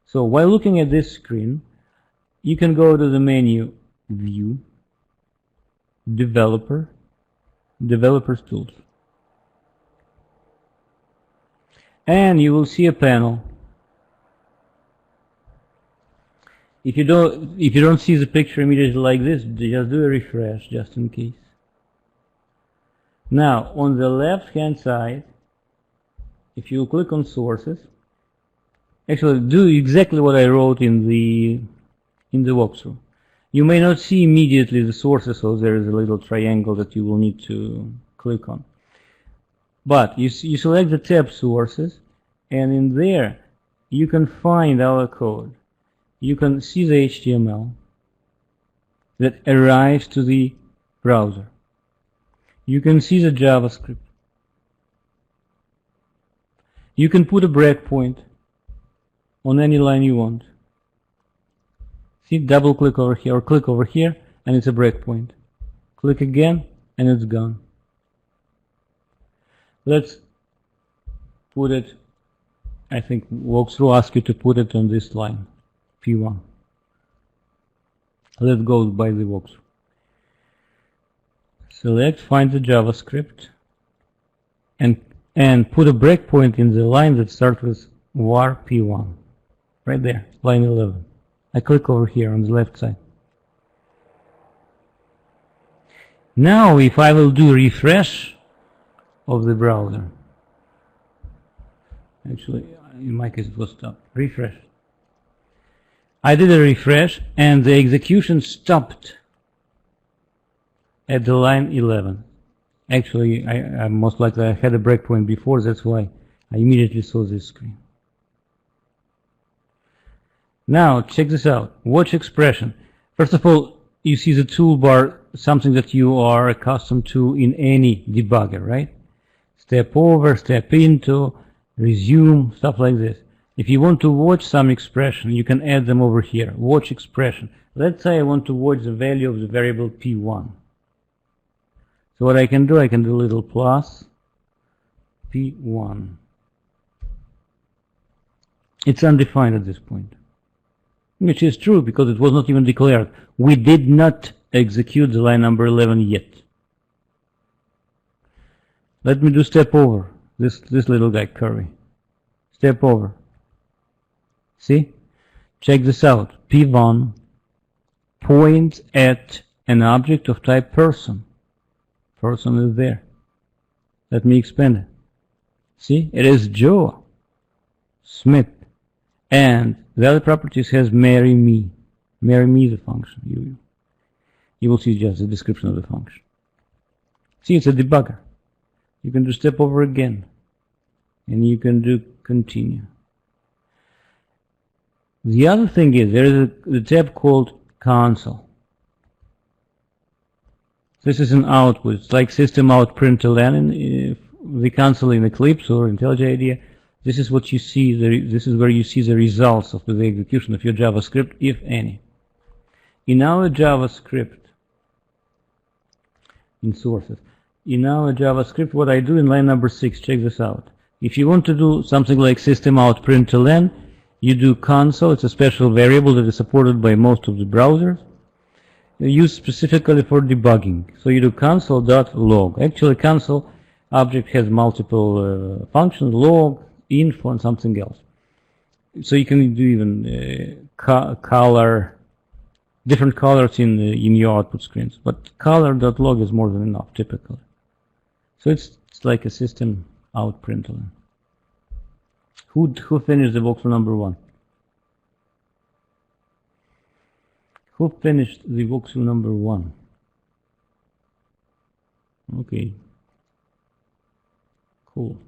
So while looking at this screen, you can go to the menu View, Developers Tools. And you will see a panel. If you don't see the picture immediately like this, just do a refresh just in case. Now, on the left-hand side, if you click on sources, actually do exactly what I wrote in the walkthrough. You may not see immediately the sources, so there is a little triangle that you will need to click on. But you select the tab sources, and in there you can find our code. You can see the HTML that arrives to the browser. You can see the JavaScript. You can put a breakpoint on any line you want. See, double click over here or click over here and it's a breakpoint. Click again and it's gone. Let's put it, I think walkthrough asks you to put it on this line, P1. Let's go by the walkthrough. Select, find the JavaScript and put a breakpoint in the line that starts with var P1. Right there, line 11. I click over here on the left side. Now if I will do refresh of the browser, actually in my case it was stopped, refresh. I did a refresh and the execution stopped at the line 11. Actually, I most likely I had a breakpoint before, that's why I immediately saw this screen. Now, check this out. Watch expression. First of all, you see the toolbar, something that you are accustomed to in any debugger, right? Step over, step into, resume, stuff like this. If you want to watch some expression, you can add them over here. Watch expression. Let's say I want to watch the value of the variable P1. So what I can do a little plus P1. It's undefined at this point, which is true because it was not even declared. We did not execute the line number 11 yet. Let me do step over. This little guy, curly. Step over. See? Check this out. P1 points at an object of type person. Person is there. Let me expand it. See? It is Joe Smith. And the other properties has marry me. Marry me the function. You will see just the description of the function. See, it's a debugger. You can do step over again. And you can do continue. The other thing is, there is a tab called console. This is an output. It's like system out println in the console in Eclipse or IntelliJ IDEA. This is what you see. This is where you see the results of the execution of your JavaScript, if any. In our JavaScript, in sources, in our JavaScript, what I do in line number 6, check this out. If you want to do something like system out println, you do console. It's a special variable that is supported by most of the browsers. Used specifically for debugging. So you do console.log. Actually, console object has multiple functions, log, info, and something else. So you can do even color, different colors in your output screens. But color.log is more than enough, typically. So it's like a system out println. Who finished the walkthrough number 1? Who finished the walkthrough number 1? Okay. Cool.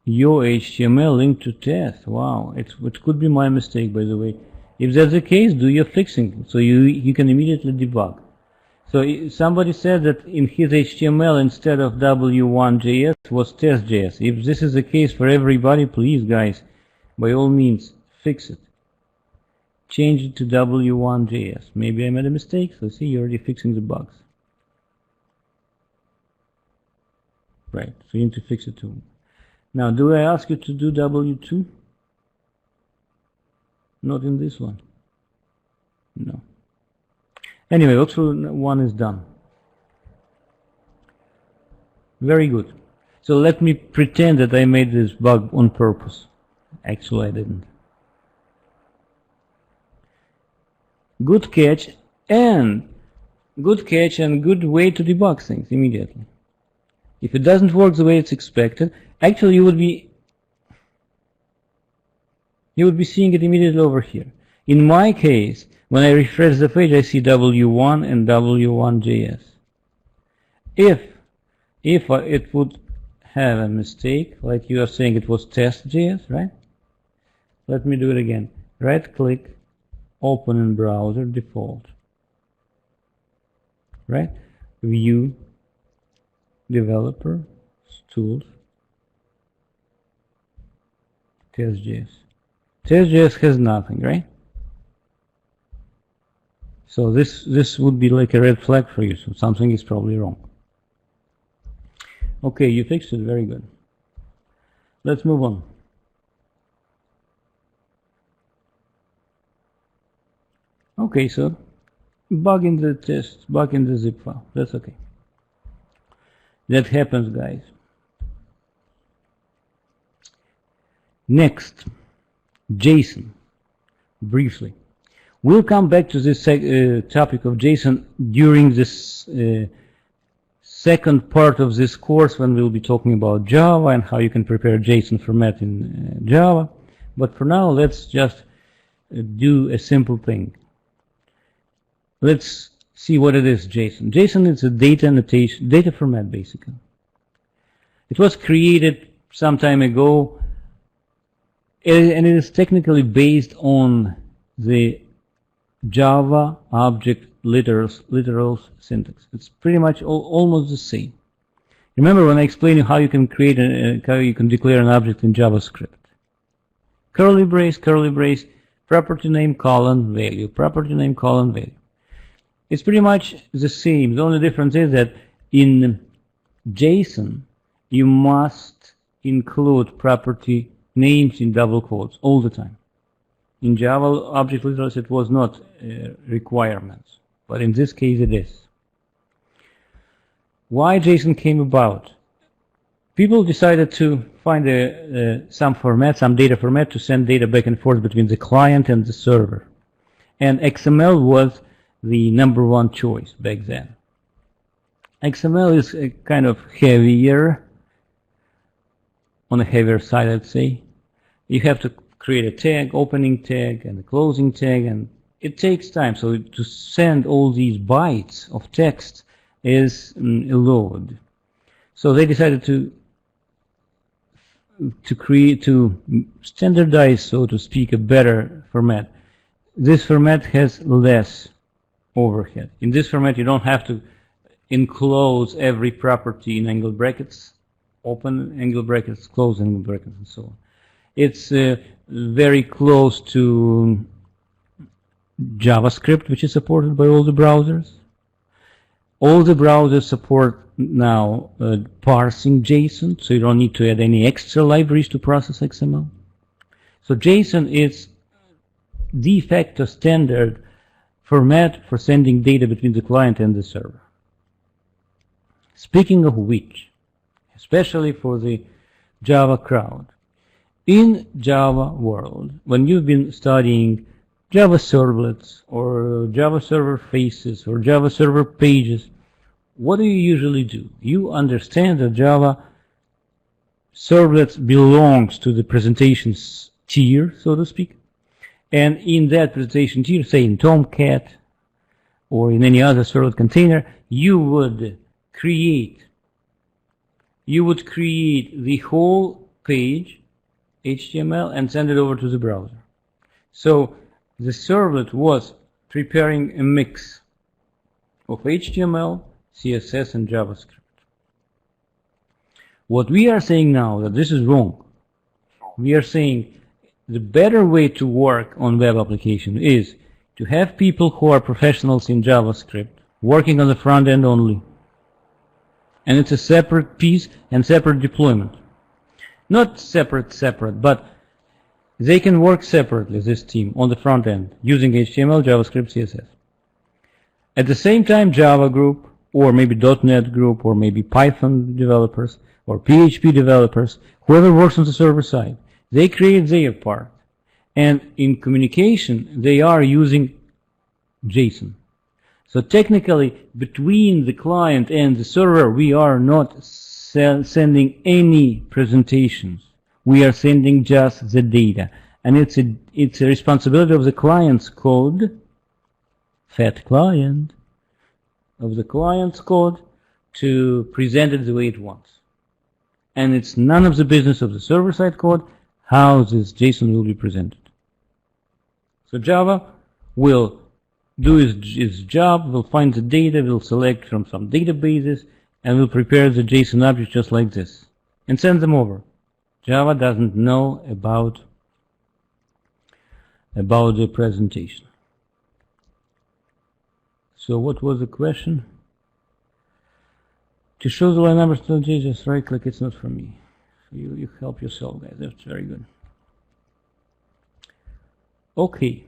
Your HTML link to test. Wow, it could be my mistake, by the way. If that's the case, do your fixing so you can immediately debug. So somebody said that in his HTML instead of w1.js was test.js. If this is the case for everybody, please guys, by all means, fix it. Change it to w1.js. Maybe I made a mistake, so see, you're already fixing the bugs. Right, so you need to fix it too. Now, do I ask you to do w2? Not in this one. No. Anyway, walkthrough 1 is done. Very good. So let me pretend that I made this bug on purpose. Actually, I didn't. Good catch and good way to debug things immediately. If it doesn't work the way it's expected, actually you would be seeing it immediately over here. In my case, when I refresh the page, I see w1 and w1.js. If it would have a mistake, like you are saying it was test.js, right? Let me do it again. Right click, open in browser, default. Right? View, developer, tools, test.js. Test.js has nothing, right? So this would be like a red flag for you, so something is probably wrong. Okay, you fixed it, very good. Let's move on. Okay, so bug in the test, bug in the zip file, that's okay. That happens, guys. Next, JSON, briefly. We'll come back to this topic of JSON during this second part of this course when we'll be talking about Java and how you can prepare JSON format in Java. But for now, let's just do a simple thing. Let's see what it is, JSON. JSON is a data notation, data format, basically. It was created some time ago, and it is technically based on the Java object literals syntax. It's pretty much almost the same. Remember when I explained you how you can create how you can declare an object in JavaScript? Curly brace, property name, colon, value, property name, colon, value. It's pretty much the same. The only difference is that in JSON, you must include property names in double quotes all the time. In Java object literals, it was not requirements, but in this case it is. Why JSON came about? People decided to find some format, some data format to send data back and forth between the client and the server. And XML was the #1 choice back then. XML is kind of heavier, on the heavier side, I'd say. You have to create a tag, opening tag, and a closing tag, and it takes time. So to send all these bytes of text is a load. So they decided to standardize, so to speak, a better format. This format has less overhead. In this format, you don't have to enclose every property in angle brackets, open angle brackets, close angle brackets, and so on. It's very close to JavaScript, which is supported by all the browsers. All the browsers support now parsing JSON, so you don't need to add any extra libraries to process XML. So JSON is de facto standard format for sending data between the client and the server. Speaking of which, especially for the Java crowd, in Java world, when you've been studying Java servlets or Java server faces or Java server pages, what do you usually do? You understand that Java servlets belongs to the presentations tier, so to speak. And in that presentation tier, say in Tomcat or in any other servlet container, you would create the whole page, HTML, and send it over to the browser. So the servlet was preparing a mix of HTML, CSS, and JavaScript. What we are saying now that this is wrong. We are saying the better way to work on web application is to have people who are professionals in JavaScript working on the front end only. And it's a separate piece and separate deployment. Not separate, but they can work separately, this team, on the front end, using HTML, JavaScript, CSS. At the same time, Java group, or maybe .NET group, or maybe Python developers, or PHP developers, whoever works on the server side, they create their part. And in communication, they are using JSON. So technically, between the client and the server, we are not sending any presentations. We are sending just the data. And it's a responsibility of the client's code, fat client, of the client's code to present it the way it wants. And it's none of the business of the server-side code how this JSON will be presented. So Java will do its job, will find the data, will select from some databases, and will prepare the JSON objects just like this, and send them over. Java doesn't know about the presentation. So what was the question? To show the line numbers to just right click, it's not for me. So you help yourself, guys. That's very good. Okay.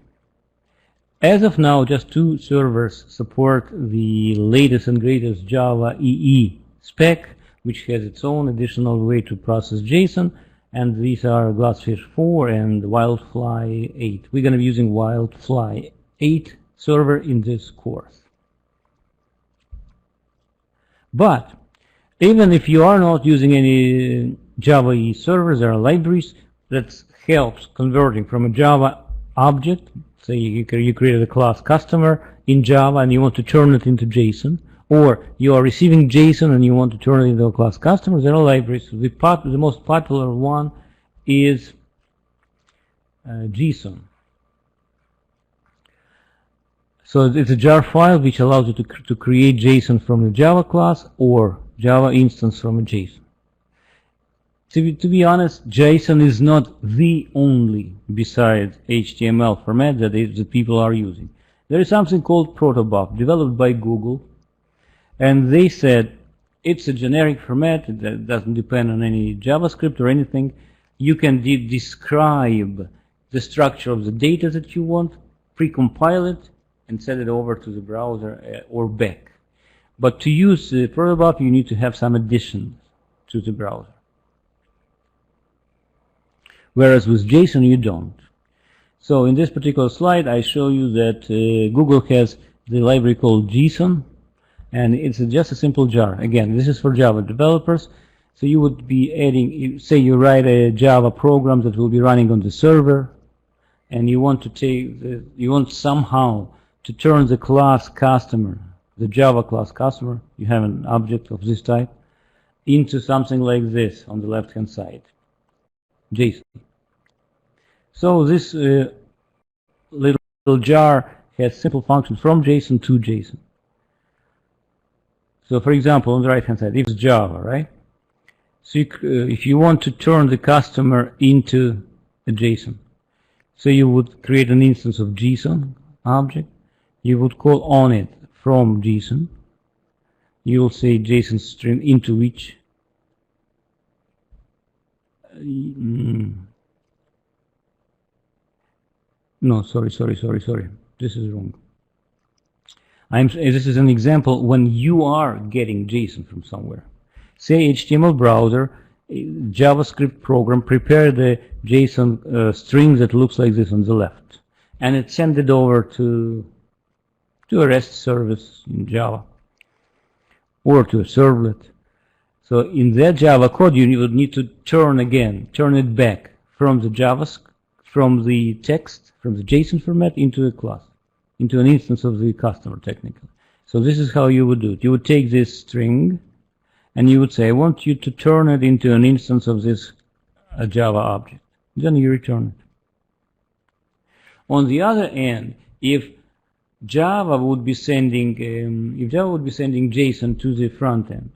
As of now, just 2 servers support the latest and greatest Java EE spec, which has its own additional way to process JSON, and these are Glassfish 4 and Wildfly 8. We're going to be using Wildfly 8 server in this course. But even if you are not using any Java EE servers, there are libraries that helps converting from a Java object. Say you created a class customer in Java and you want to turn it into JSON, or you are receiving JSON and you want to turn it into a class customer. There are libraries. The most popular one is JSON. So it's a jar file which allows you to create JSON from the Java class or Java instance from a JSON. To be honest, JSON is not the only, besides HTML format, that people are using. There is something called Prototypal, developed by Google, and they said it's a generic format that doesn't depend on any JavaScript or anything. You can describe the structure of the data that you want, precompile it, and send it over to the browser or back. But to use the Prototypal, you need to have some additions to the browser. Whereas with JSON you don't. So in this particular slide I show you that Google has the library called JSON, and it's just a simple jar. Again, this is for Java developers. So you would be adding, say you write a Java program that will be running on the server, and you want to you want somehow to turn the class customer, the Java class customer, you have an object of this type, into something like this on the left hand side. JSON. So this little jar has simple functions from JSON to JSON. So for example, on the right hand side, it's Java, right? So if you want to turn the customer into a JSON, so you would create an instance of JSON object, you would call on it from JSON, you will say JSON string into which no, sorry. This is wrong. This is an example when you are getting JSON from somewhere. Say HTML browser, JavaScript program, prepare the JSON string that looks like this on the left, and it sends it over to a REST service in Java or to a servlet. So in that Java code, you would need to turn it back from the JavaScript, from the text, from the JSON format into a class, into an instance of the customer technically. So this is how you would do it. You would take this string and you would say, I want you to turn it into an instance of this a Java object. Then you return it. On the other end, if Java would be sending JSON to the front end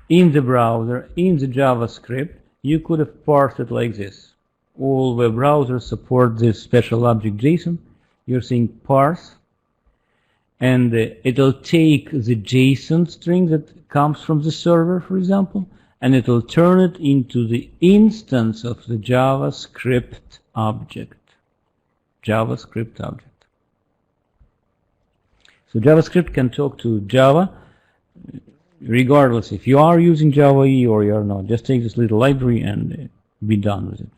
in the browser, in the JavaScript, you could have parsed it like this. All web browsers support this special object JSON. You're saying parse, and it'll take the JSON string that comes from the server, for example, and it'll turn it into the instance of the JavaScript object. JavaScript object. So JavaScript can talk to Java regardless if you are using Java EE or you are not. Just take this little library and be done with it.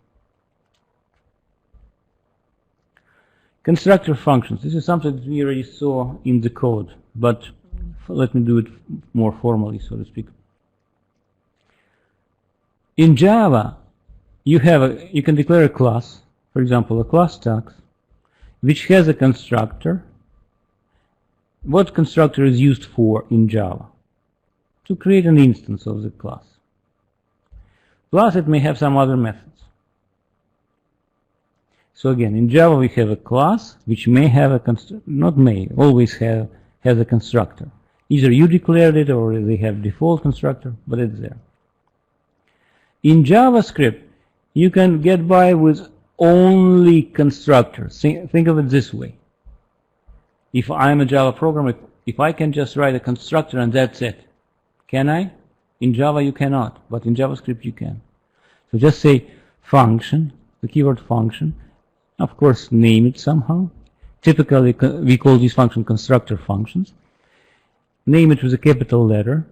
Constructor functions. This is something that we already saw in the code, but let me do it more formally, so to speak. In Java, you can declare a class, for example, a class tax, which has a constructor. What constructor is used for in Java? To create an instance of the class. Plus, it may have some other methods. So again, in Java we have a class which may have a always has a constructor. Either you declared it or they have default constructor, but it's there. In JavaScript, you can get by with only constructors. Think of it this way. If I'm a Java programmer, if I can just write a constructor and that's it, can I? In Java you cannot, but in JavaScript you can. So just say function, the keyword function. Of course, name it somehow. Typically, we call these functions constructor functions. Name it with a capital letter,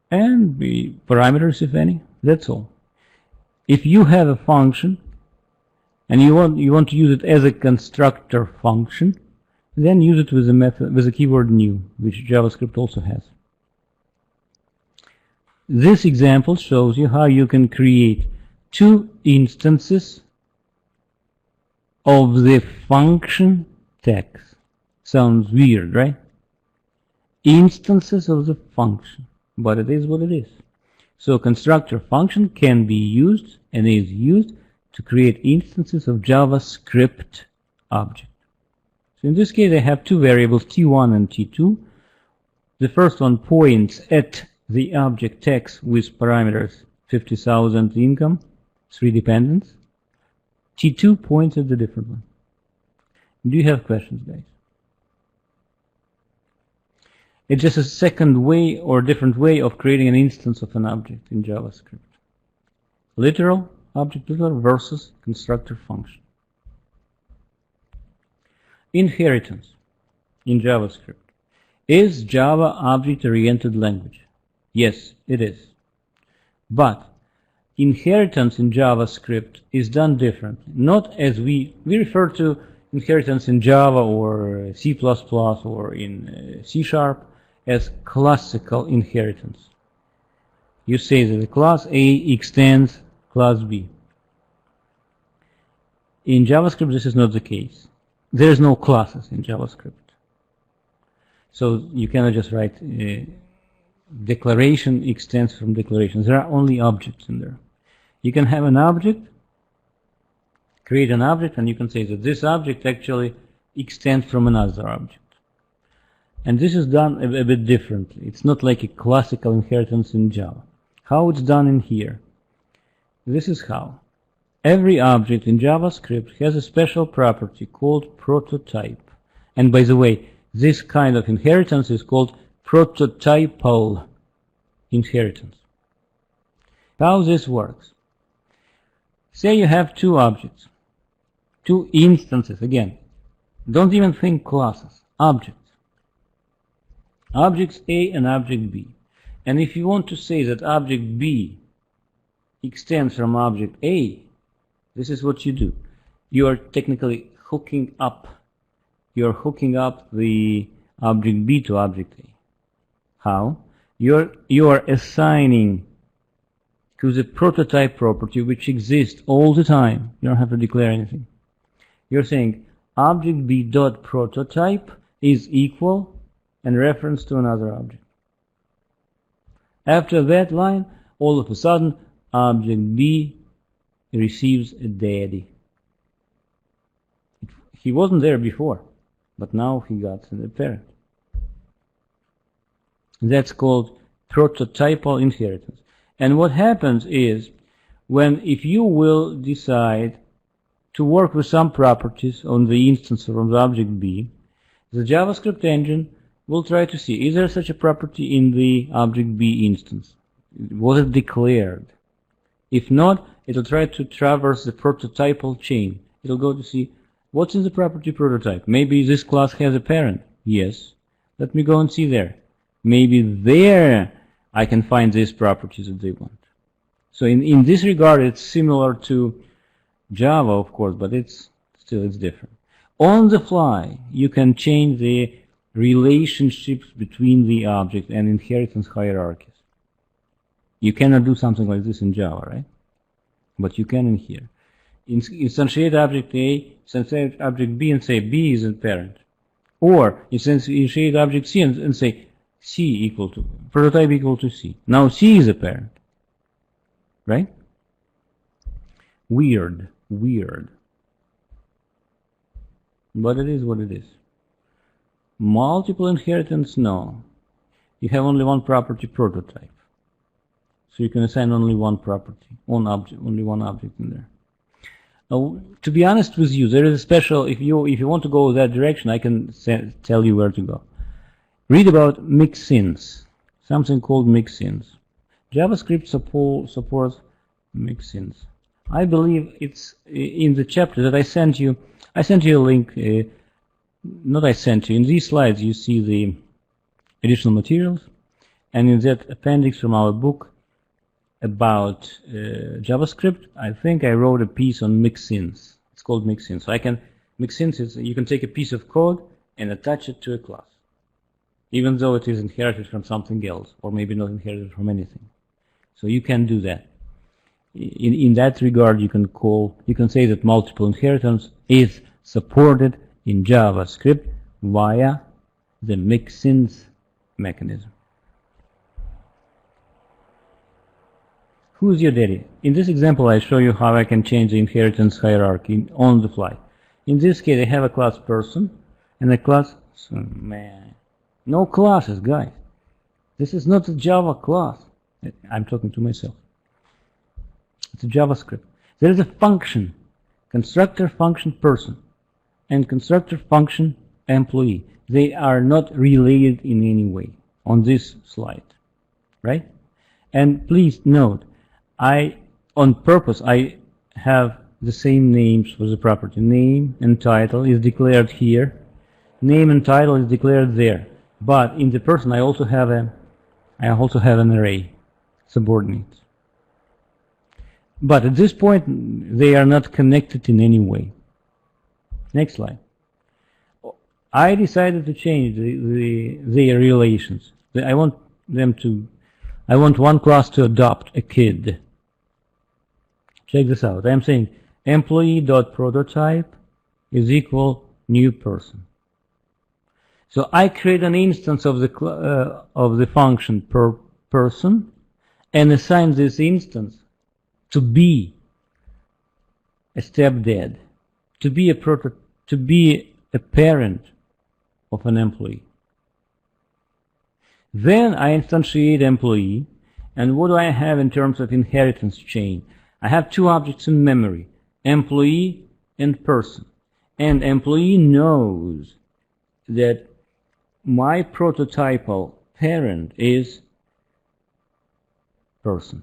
and the parameters, if any. That's all. If you have a function and you want to use it as a constructor function, then use it with a method with a keyword new, which JavaScript also has. This example shows you how you can create two instances of the function text. Sounds weird, right? Instances of the function, but it is what it is. So constructor function can be used and is used to create instances of JavaScript object. So in this case I have two variables, T1 and T2. The first one points at the object text with parameters 50,000 income, 3 dependents. T2 points at the different one. Do you have questions, guys? It's just a second way or different way of creating an instance of an object in JavaScript. Literal, object literal versus constructor function. Inheritance in JavaScript. Is Java object-oriented language? Yes, it is. But inheritance in JavaScript is done differently. Not as we refer to inheritance in Java or C++ or in C# as classical inheritance. You say that the class A extends class B. In JavaScript, this is not the case. There is no classes in JavaScript. So you cannot just write declaration extends from declarations. There are only objects in there. You can have an object, create an object, and you can say that this object actually extends from another object. And this is done a bit differently. It's not like a classical inheritance in Java. How it's done in here? This is how. Every object in JavaScript has a special property called prototype. And by the way, this kind of inheritance is called prototypal inheritance. How this works? Say you have two objects, two instances. Again, don't even think classes, objects. Objects A and object B. And if you want to say that object B extends from object A, this is what you do. You are technically hooking up. You are hooking up the object B to object A. How? You are assigning to the prototype property which exists all the time. You don't have to declare anything. You're saying object B dot prototype is equal and reference to another object. After that line, all of a sudden, object B receives a daddy. He wasn't there before, but now he got a parent. That's called prototypal inheritance. And what happens is, if you will decide to work with some properties on the instance from the object B, the JavaScript engine will try to see, is there such a property in the object B instance? Was it declared? If not, it'll try to traverse the prototypal chain. It'll go to see, what's in the property prototype? Maybe this class has a parent. Yes. Let me go and see there. Maybe there I can find these properties that they want. So in this regard, it's similar to Java, of course, but it's different. On the fly, you can change the relationships between the object and inheritance hierarchies. You cannot do something like this in Java, right? But you can in here. Instantiate object A, instantiate object B, and say B is a parent. Or instantiate object C and say C equal to, prototype equal to C. Now C is a parent. Right? Weird. But it is what it is. Multiple inheritance, no. You have only one property prototype. So you can assign only one property, only one object in there. Now, to be honest with you, there is a special, if you want to go that direction, I can tell you where to go. Read about mixins, something called mixins. JavaScript supports mixins. I believe it's in the chapter that I sent you. I sent you a link. Not I sent you. In these slides, you see the additional materials, and in that appendix from our book about JavaScript, I think I wrote a piece on mixins. It's called mixins. So mixins is, you can take a piece of code and attach it to a class, even though it is inherited from something else, or maybe not inherited from anything. So you can do that. In that regard, you can say that multiple inheritance is supported in JavaScript via the mixins mechanism. Who's your daddy? In this example, I show you how I can change the inheritance hierarchy on the fly. In this case, I have a class person and a class. Man, no classes, guys. This is not a Java class. I'm talking to myself. It's a JavaScript. There is a function, constructor function person, and constructor function employee. They are not related in any way on this slide, right? And please note, on purpose, I have the same names for the property. Name and title is declared here. Name and title is declared there. But in the person, I also have an array, subordinates. But at this point, they are not connected in any way. Next slide. I decided to change their relations. I want one class to adopt a kid. Check this out. I'm saying employee.prototype is equal new person. So I create an instance of the function per person and assign this instance to be a stepdad, to be a parent of an employee. Then I instantiate employee, and what do I have in terms of inheritance chain? I have two objects in memory, employee and person. And employee knows that my prototypal parent is person.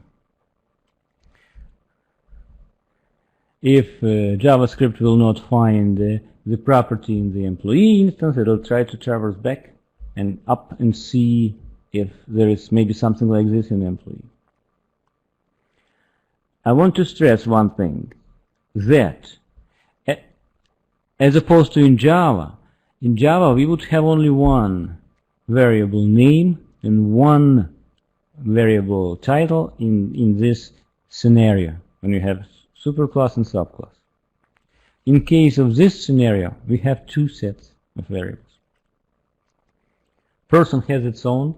If JavaScript will not find the property in the employee instance, it will try to traverse back and up and see if there is maybe something like this in the employee. I want to stress one thing, that as opposed to in Java we would have only one variable name and one variable title in this scenario when you have superclass and subclass. In case of this scenario, we have two sets of variables. Person has its own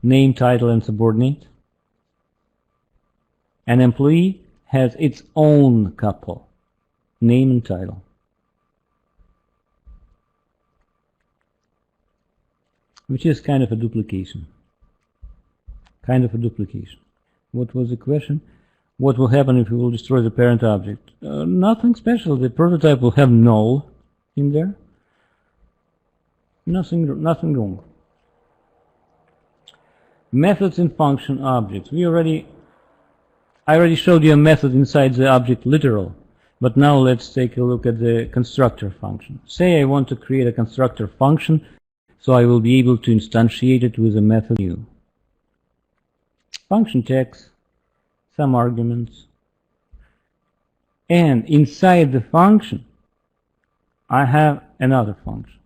name, title, and subordinate. An employee has its own couple, name and title. Which is kind of a duplication. Kind of a duplication. What was the question? What will happen if we will destroy the parent object? Nothing special. The prototype will have null in there. Nothing wrong. Methods and function objects. I already showed you a method inside the object literal. But now let's take a look at the constructor function. Say I want to create a constructor function, so I will be able to instantiate it with a method new. Function text, some arguments, and inside the function I have another function.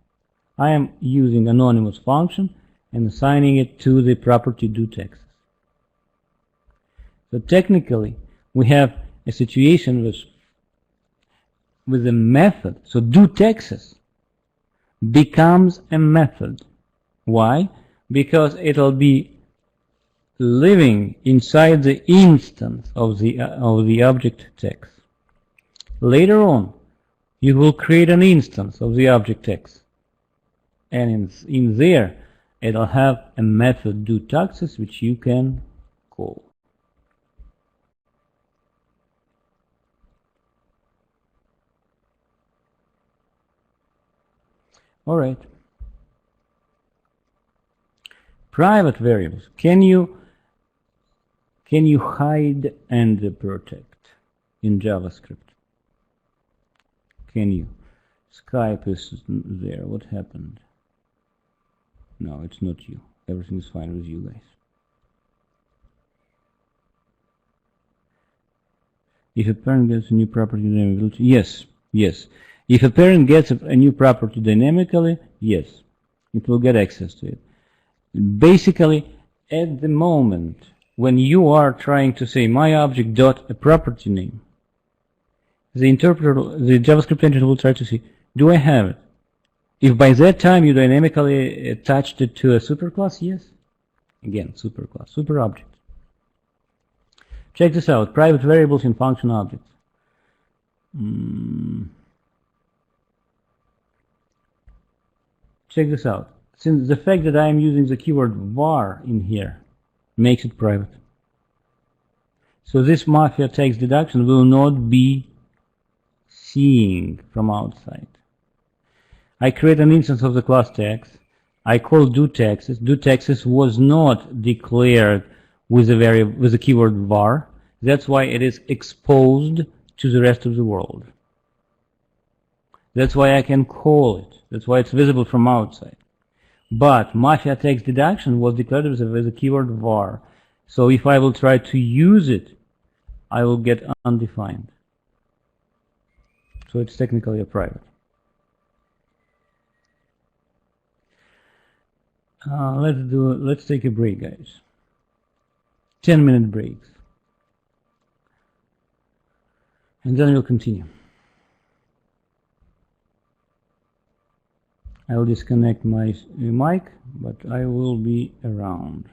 I am using anonymous function and assigning it to the property doTexts. So technically we have a situation with a method. So doTexts becomes a method. Why? Because it'll be living inside the instance of the object text. Later on, you will create an instance of the object text, and in there, it'll have a method doTexts which you can call. All right. Private variables. Can you hide and protect in JavaScript? Can you? Skype is there. What happened? No, it's not you. Everything is fine with you guys. If a parent gets a new property dynamically, yes. If a parent gets a new property dynamically, yes, it will get access to it. Basically, at the moment when you are trying to say my object dot a property name, the interpreter, the JavaScript engine will try to see, do I have it? If by that time you dynamically attached it to a superclass, yes. Again, superclass, super object. Check this out, private variables in function objects. Check this out. Since the fact that I am using the keyword var in here makes it private. So this mafia text deduction will not be seeing from outside. I create an instance of the class text. I call doTexts. doTexts was not declared with the keyword var. That's why it is exposed to the rest of the world. That's why I can call it. That's why it's visible from outside. But mafia text deduction was declared with the keyword var. So if I will try to use it, I will get undefined. So it's technically a private. Let's take a break, guys. 10-minute breaks. And then we'll continue. I will disconnect my mic, but I will be around.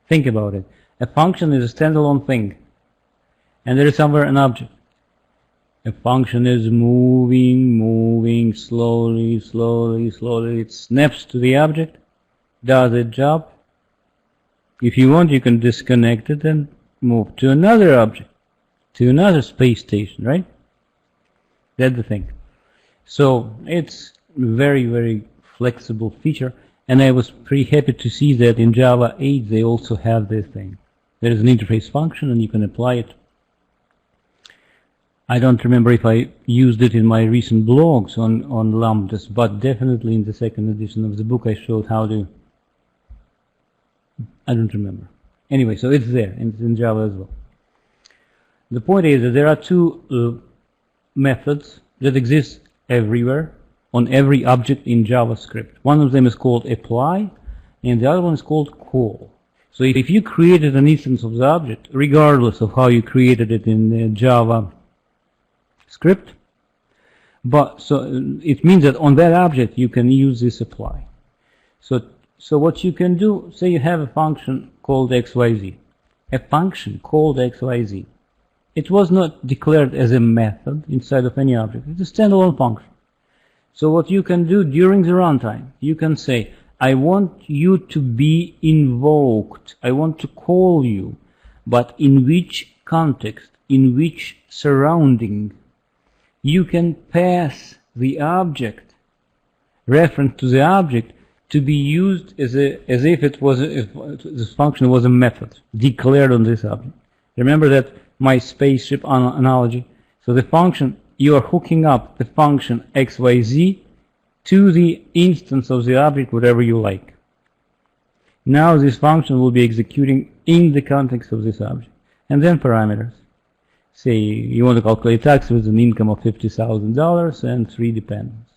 Think about it. A function is a standalone thing, and there is somewhere an object. A function is moving slowly. It snaps to the object, does its job. If you want, you can disconnect it and move to another object, to another space station, right? That's the thing. So it's very, very flexible feature, and I was pretty happy to see that in Java 8 they also have this thing. There is an interface function and you can apply it. I don't remember if I used it in my recent blogs on lambdas, but definitely in the second edition of the book I showed how to. I don't remember. Anyway, so it's there, and it's in Java as well. The point is that there are two methods that exist everywhere, on every object in JavaScript. One of them is called apply, and the other one is called call. So if you created an instance of the object, regardless of how you created it in JavaScript, so it means that on that object you can use this apply. So what you can do, say you have a function called xyz, a function called xyz. It was not declared as a method inside of any object. It's a standalone function. So what you can do during the runtime, you can say, I want you to be invoked. I want to call you, but in which context, in which surrounding. You can pass the object, reference to the object, to be used as if this function was a method declared on this object. Remember that my spaceship analogy? So the function, you are hooking up the function xyz to the instance of the object, whatever you like. Now this function will be executing in the context of this object. And then parameters. Say you want to calculate tax with an income of $50,000 and 3 dependents.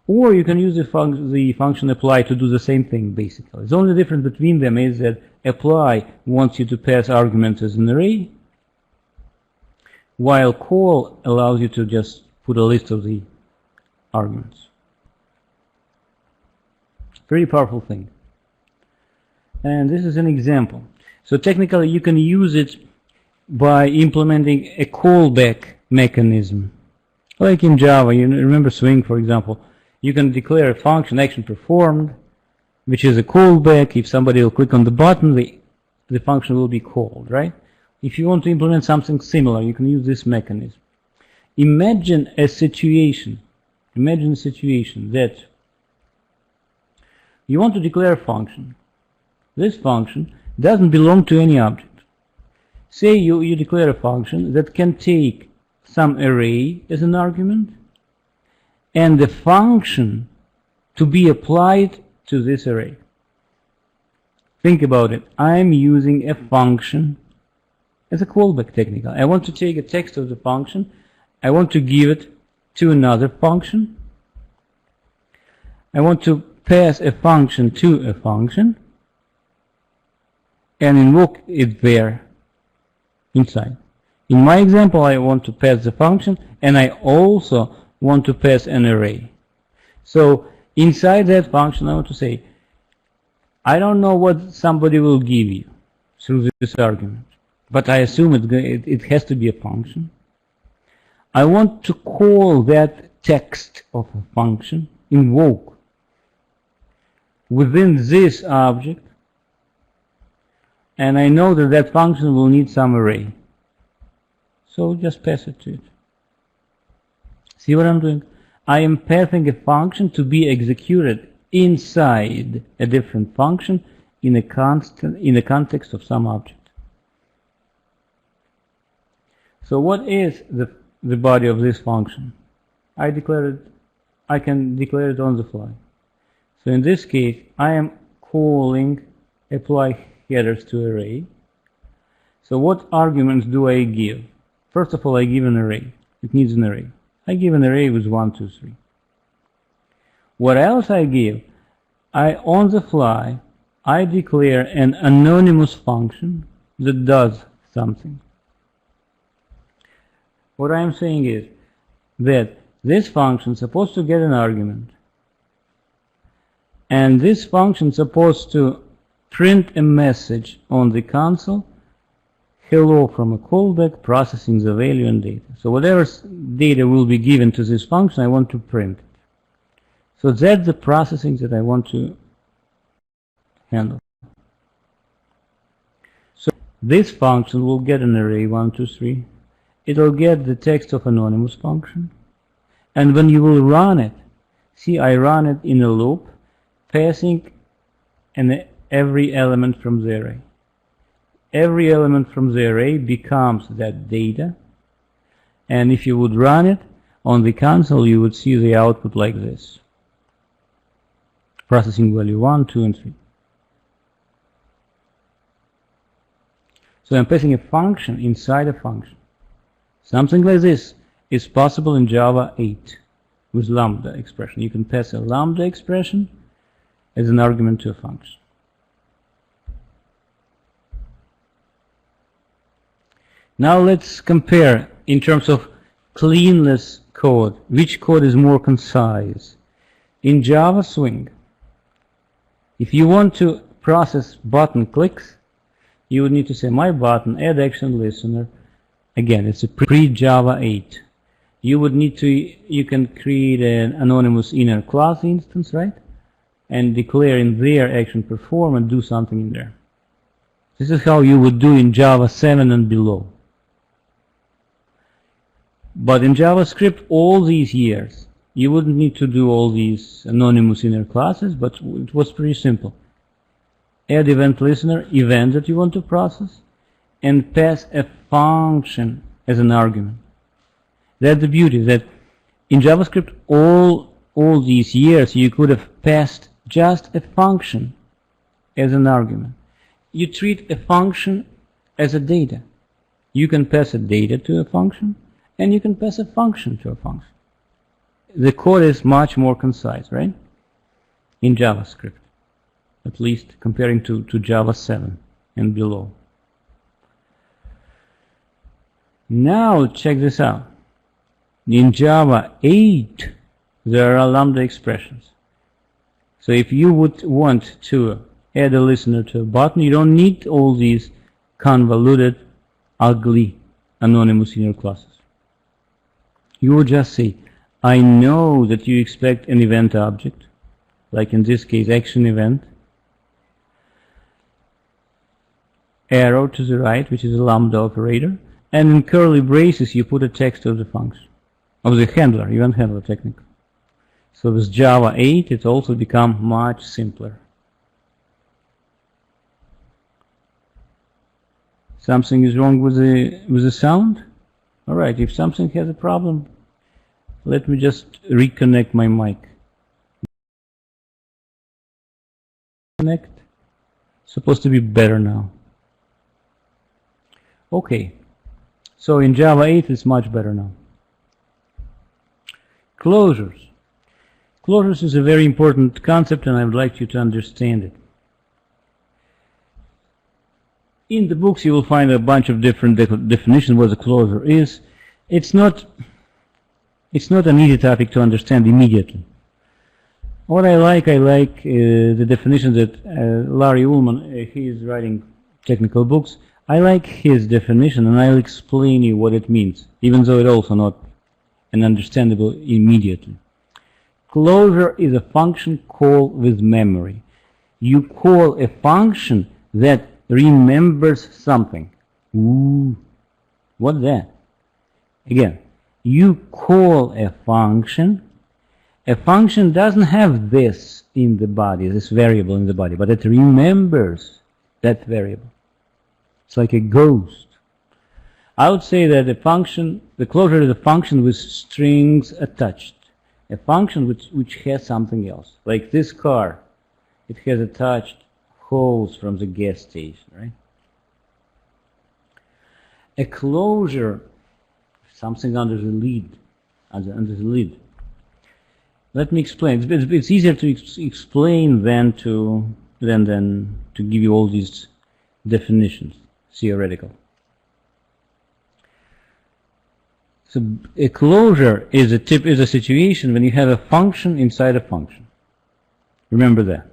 Or you can use the function apply to do the same thing, basically. The only difference between them is that apply wants you to pass arguments as an array, while call allows you to just put a list of the arguments. Very powerful thing. And this is an example. So technically you can use it by implementing a callback mechanism. Like in Java, you remember swing, for example. You can declare a function action performed, which is a callback. If somebody will click on the button, the function will be called, right? If you want to implement something similar, you can use this mechanism. Imagine a situation that you want to declare a function. This function doesn't belong to any object. Say you declare a function that can take some array as an argument, and the function to be applied to this array. Think about it. I'm using a function as a callback technique. I want to take a text of the function. I want to give it to another function. I want to pass a function to a function and invoke it there inside. In my example, I want to pass the function, and I also want to pass an array. So inside that function, I want to say, I don't know what somebody will give you through this argument, but I assume it has to be a function. I want to call that text of a function, invoke, within this object, and I know that that function will need some array. So just pass it to it. See what I'm doing? I am passing a function to be executed inside a different function in the context of some object. So what is the body of this function? I can declare it on the fly. So in this case, I am calling apply headers to array. So what arguments do I give? First of all, I give an array. It needs an array. I give an array with 1, 2, 3. What else I give? On the fly, I declare an anonymous function that does something. What I am saying is that this function is supposed to get an argument, and this function is supposed to print a message on the console, hello from a callback, processing the value and data. So whatever data will be given to this function, I want to print it. So that's the processing that I want to handle. So this function will get an array 1, 2, 3. It will get the text of anonymous function. And when you will run it, see, I run it in a loop, passing every element from the array. Every element from the array becomes that data, and if you would run it on the console, you would see the output like this. Processing value 1, 2, and 3. So I'm passing a function inside a function. Something like this is possible in Java 8 with lambda expression. You can pass a lambda expression as an argument to a function. Now let's compare in terms of cleanness code, which code is more concise. In Java Swing, if you want to process button clicks, you would need to say my button, add action listener. Again, it's a pre-Java 8. You would need to, you can create an anonymous inner class instance, right? And declare in there action perform and do something in there. This is how you would do in Java 7 and below. But in JavaScript, all these years, you wouldn't need to do all these anonymous inner classes, but it was pretty simple. Add event listener, event that you want to process, and pass a function as an argument. That's the beauty, that in JavaScript, all these years, you could have passed just a function as an argument. You treat a function as a data. You can pass a data to a function, and you can pass a function to a function. The code is much more concise, right? In JavaScript, at least comparing to Java 7 and below. Now check this out. In Java 8, there are lambda expressions. So if you would want to add a listener to a button, you don't need all these convoluted, ugly, anonymous inner classes. You would just say, I know that you expect an event object, like in this case, action event, arrow to the right, which is a lambda operator, and in curly braces, you put a text of the function, of the handler, event handler technically. So with Java 8, it's also become much simpler. Something is wrong with the sound? All right, if something has a problem, let me just reconnect my mic. Connect. Supposed to be better now. Okay. So in Java 8, it's much better now. Closures. Closures is a very important concept, and I would like you to understand it. In the books, you will find a bunch of different definitions what a closure is. It's not an easy topic to understand immediately. What I like the definition that Larry Ullman, he is writing technical books. I like his definition, and I'll explain you what it means, even though it's also not an understandable immediately. Closure is a function call with memory. You call a function that remembers something. Ooh, what's that? Again, you call a function. A function doesn't have this in the body, this variable in the body, but it remembers that variable. It's like a ghost. I would say that the closure is a function with strings attached. A function which has something else. Like this car, it has attached hose from the gas station, right? A closure, something under the lid, under the lid. Let me explain. It's easier to explain than to give you all these definitions, theoretical. So a closure is a situation when you have a function inside a function. Remember that.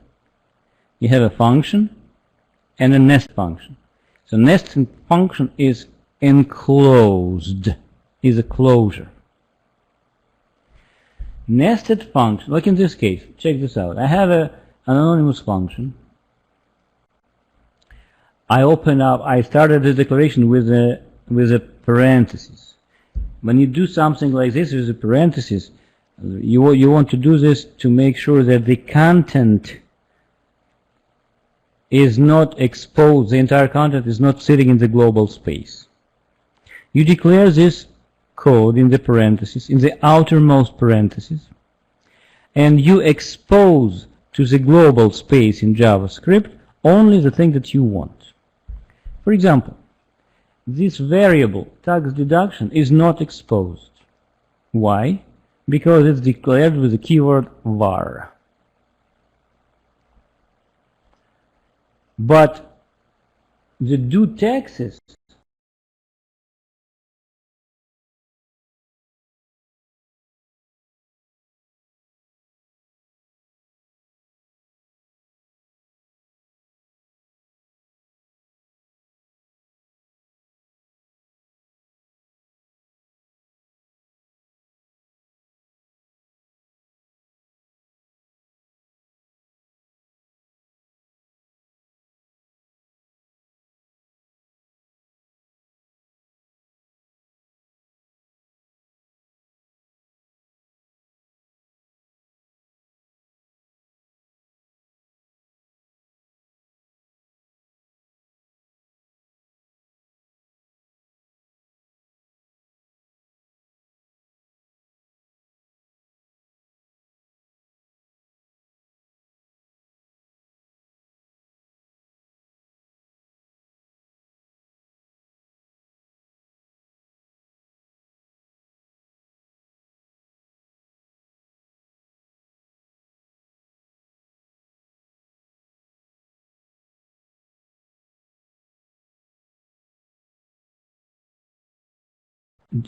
You have a function, and a nest function. So nesting function is enclosed, is a closure. Nested function, like in this case, check this out. I have an anonymous function. I started the declaration with a parenthesis. When you do something like this with a parenthesis, you want to do this to make sure that the content is not exposed, the entire content is not sitting in the global space. You declare this code in the parentheses, in the outermost parentheses, and you expose to the global space in JavaScript only the thing that you want. For example, this variable tax deduction is not exposed. Why? Because it's declared with the keyword var. But the do taxes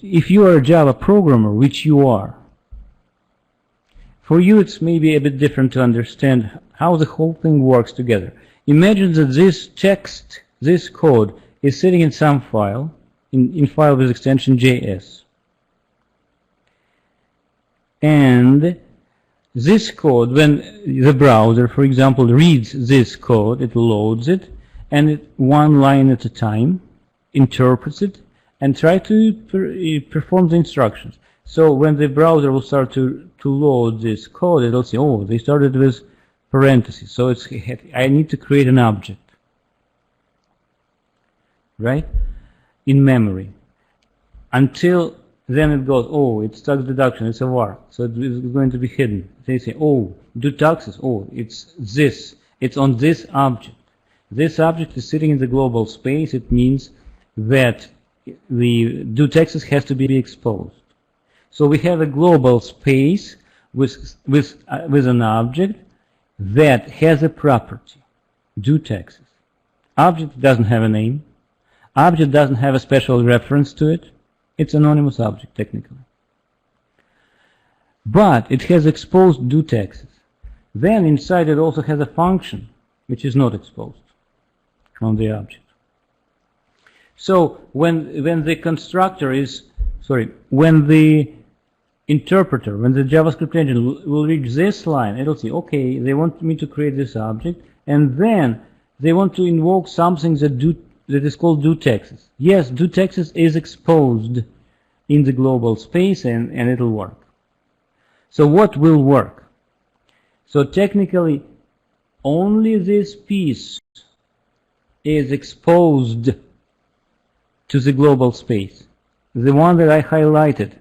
if you are a Java programmer, which you are, for you it's maybe a bit different to understand how the whole thing works together. Imagine that this text, this code, is sitting in some file, in file with extension JS. And this code, when the browser, for example, reads this code, it loads it, and it, one line at a time, interprets it, and try to perform the instructions. So when the browser will start to load this code, it'll say, oh, they started with parentheses. So it's, I need to create an object, right, in memory. Until then it goes, oh, it's tax deduction, it's a var, so it's going to be hidden. They say, oh, do taxes, oh, it's this, it's on this object. This object is sitting in the global space. It means that the do taxes has to be exposed. So we have a global space with an object that has a property, do taxes. Object doesn't have a name. Object doesn't have a special reference to it. It's an anonymous object technically. But it has exposed do taxes. Then inside it also has a function which is not exposed from the object. So when the constructor is, when the interpreter, when the JavaScript engine will reach this line, it'll say, okay, they want me to create this object, and then they want to invoke something that is called do taxes. Yes, do taxes is exposed in the global space, and it'll work. So what will work? So technically, only this piece is exposed to the global space, the one that I highlighted.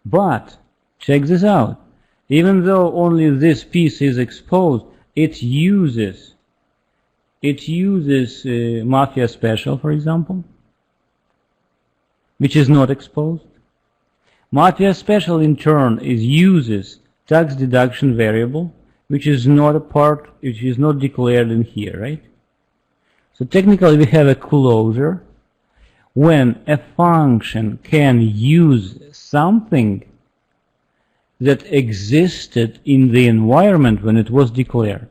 But check this out. Even though only this piece is exposed, it uses Mafia Special, for example, which is not exposed. Mafia Special in turn uses tax deduction variable, which is not a part, which is not declared in here, right? So technically we have a closure when a function can use something that existed in the environment when it was declared.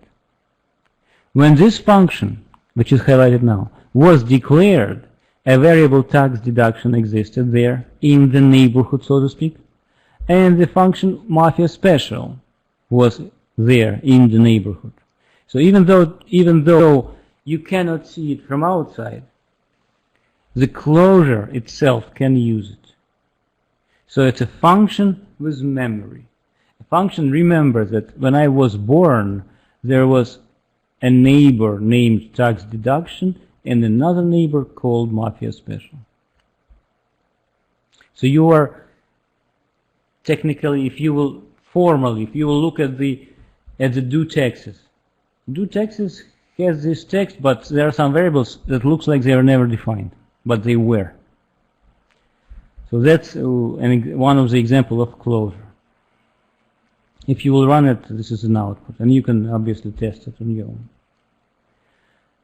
When this function, which is highlighted now, was declared, a variable tax deduction existed there in the neighborhood, so to speak, and the function mafia special was there in the neighborhood. So even though you cannot see it from outside, the closure itself can use it. So it's a function with memory. A function remembers that when I was born, there was a neighbor named tax deduction and another neighbor called mafia special. So you are technically, if you will look at the do taxes. Do taxes has this text, but there are some variables that looks like they are never defined, but they were. So that's one of the example of closure. If you will run it, this is an output, and you can obviously test it on your own.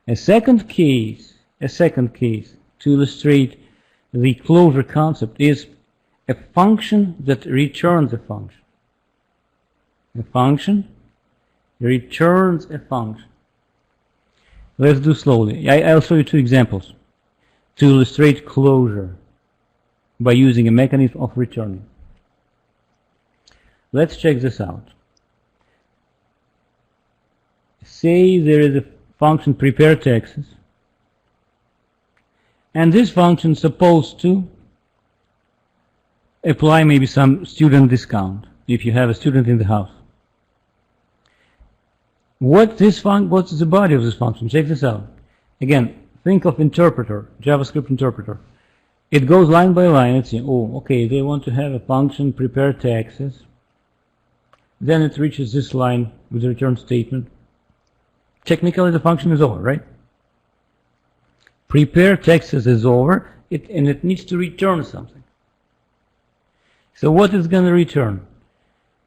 A second case to illustrate the closure concept is a function that returns a function. A function returns a function. Let's do slowly. I'll show you two examples to illustrate closure by using a mechanism of returning. Let's check this out. Say there is a function prepare taxes, and this function is supposed to apply maybe some student discount if you have a student in the house. What's the body of this function? Check this out. Again, think of interpreter, JavaScript interpreter. It goes line by line. Let's see. Oh, okay, they want to have a function prepare taxes. Then it reaches this line with the return statement. Technically, the function is over, right? Prepare taxes is over, and it needs to return something. So what is going to return?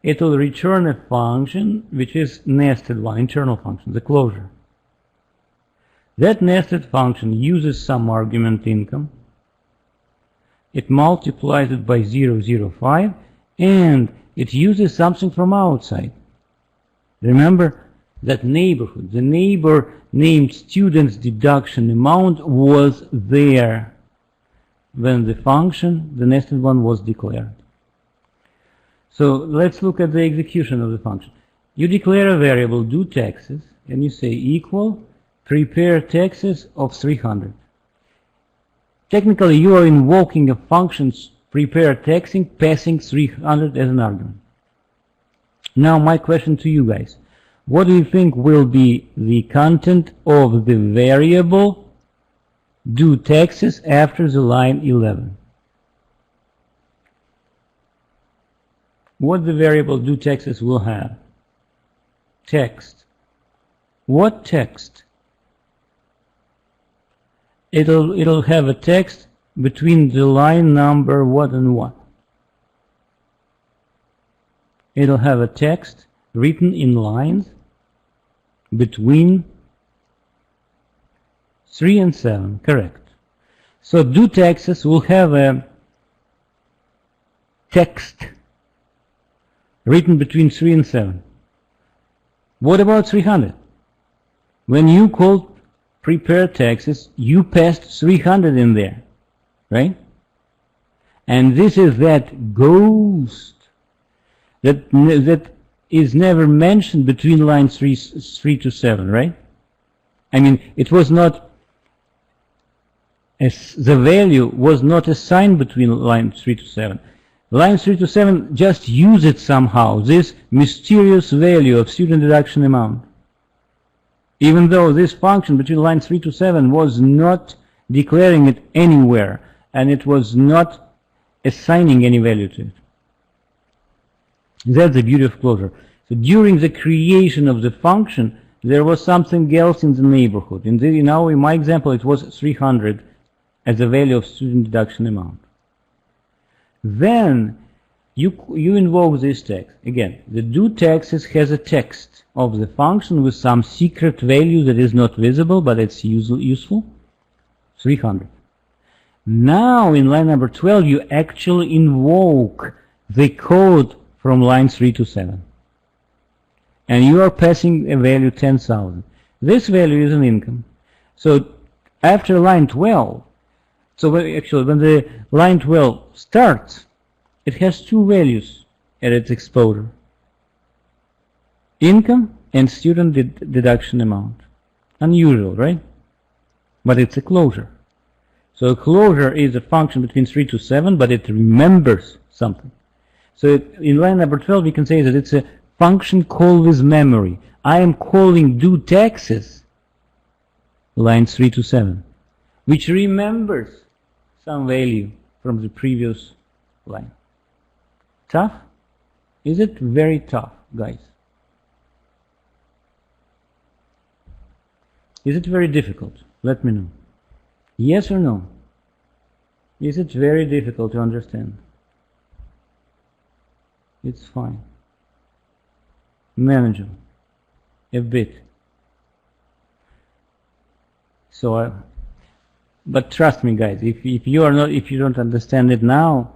It will return a function which is nested one, internal function, the closure. That nested function uses some argument income. It multiplies it by 0.05, and it uses something from outside. Remember that neighborhood, the neighbor named student's deduction amount was there when the function, the nested one, was declared. So let's look at the execution of the function. You declare a variable do taxes, and you say equal prepare taxes of 300. Technically, you are invoking a function's prepare taxing, passing 300 as an argument. Now my question to you guys. What do you think will be the content of the variable do taxes after the line 11? What the variable do taxes will have? Text. What text? It'll have a text between the line number what and what. It'll have a text written in lines between 3 and 7, correct. So do taxes will have a text written between 3 and 7. What about 300? When you called prepare taxes, you passed 300 in there, right? And this is that ghost that is never mentioned between lines 3 to 7, right? I mean, it was not, the value was not assigned between lines 3 to 7. Lines 3 to 7 just use it somehow, this mysterious value of student deduction amount. Even though this function between lines 3 to 7 was not declaring it anywhere, and it was not assigning any value to it. That's the beauty of closure. So during the creation of the function, there was something else in the neighborhood. In my example, it was 300 as the value of student deduction amount. Then you invoke this text. Again, the do taxes has a text of the function with some secret value that is not visible, but it's useful, 300. Now in line number 12, you actually invoke the code from line 3 to 7. And you are passing a value 10,000. This value is an income. So after line 12, actually when the line 12 starts, it has two values at its exposure. Income and student deduction amount. Unusual, right? But it's a closure. So a closure is a function between 3 to 7, but it remembers something. So in line number 12, we can say that it's a function called with memory. I am calling due taxes, lines 3 to 7, which remembers some value from the previous line. Tough? Is it very tough, guys? Is it very difficult? Let me know. Yes or no? Is it very difficult to understand? It's fine. Manageable. A bit. So, but trust me, guys. If you don't understand it now,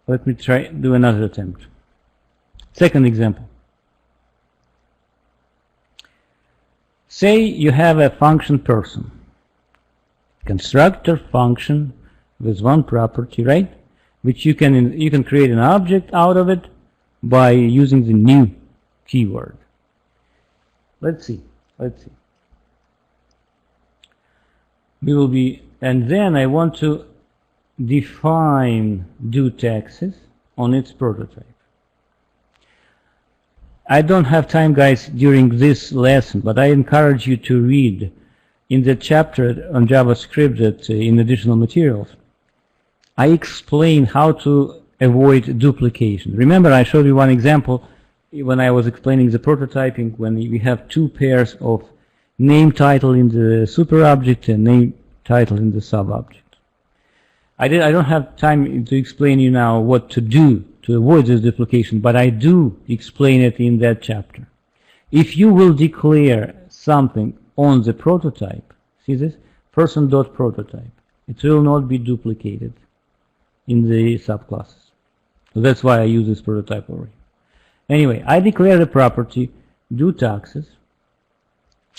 let me do another attempt. Second example. Say you have a function person. Constructor function with one property, right? Which you can create an object out of it by using the new keyword. Let's see. And then I want to define due taxes on its prototype. I don't have time, guys, during this lesson, but I encourage you to read in the chapter on JavaScript that in additional materials. I explain how to avoid duplication. Remember, I showed you one example when I was explaining the prototyping, when we have two pairs of name title in the super object and name title in the sub object. I don't have time to explain you now what to do to avoid this duplication, but I do explain it in that chapter. If you will declare something on the prototype, see this? Person.prototype. It will not be duplicated in the subclasses. So that's why I use this prototype already. Anyway, I declare the property due taxes.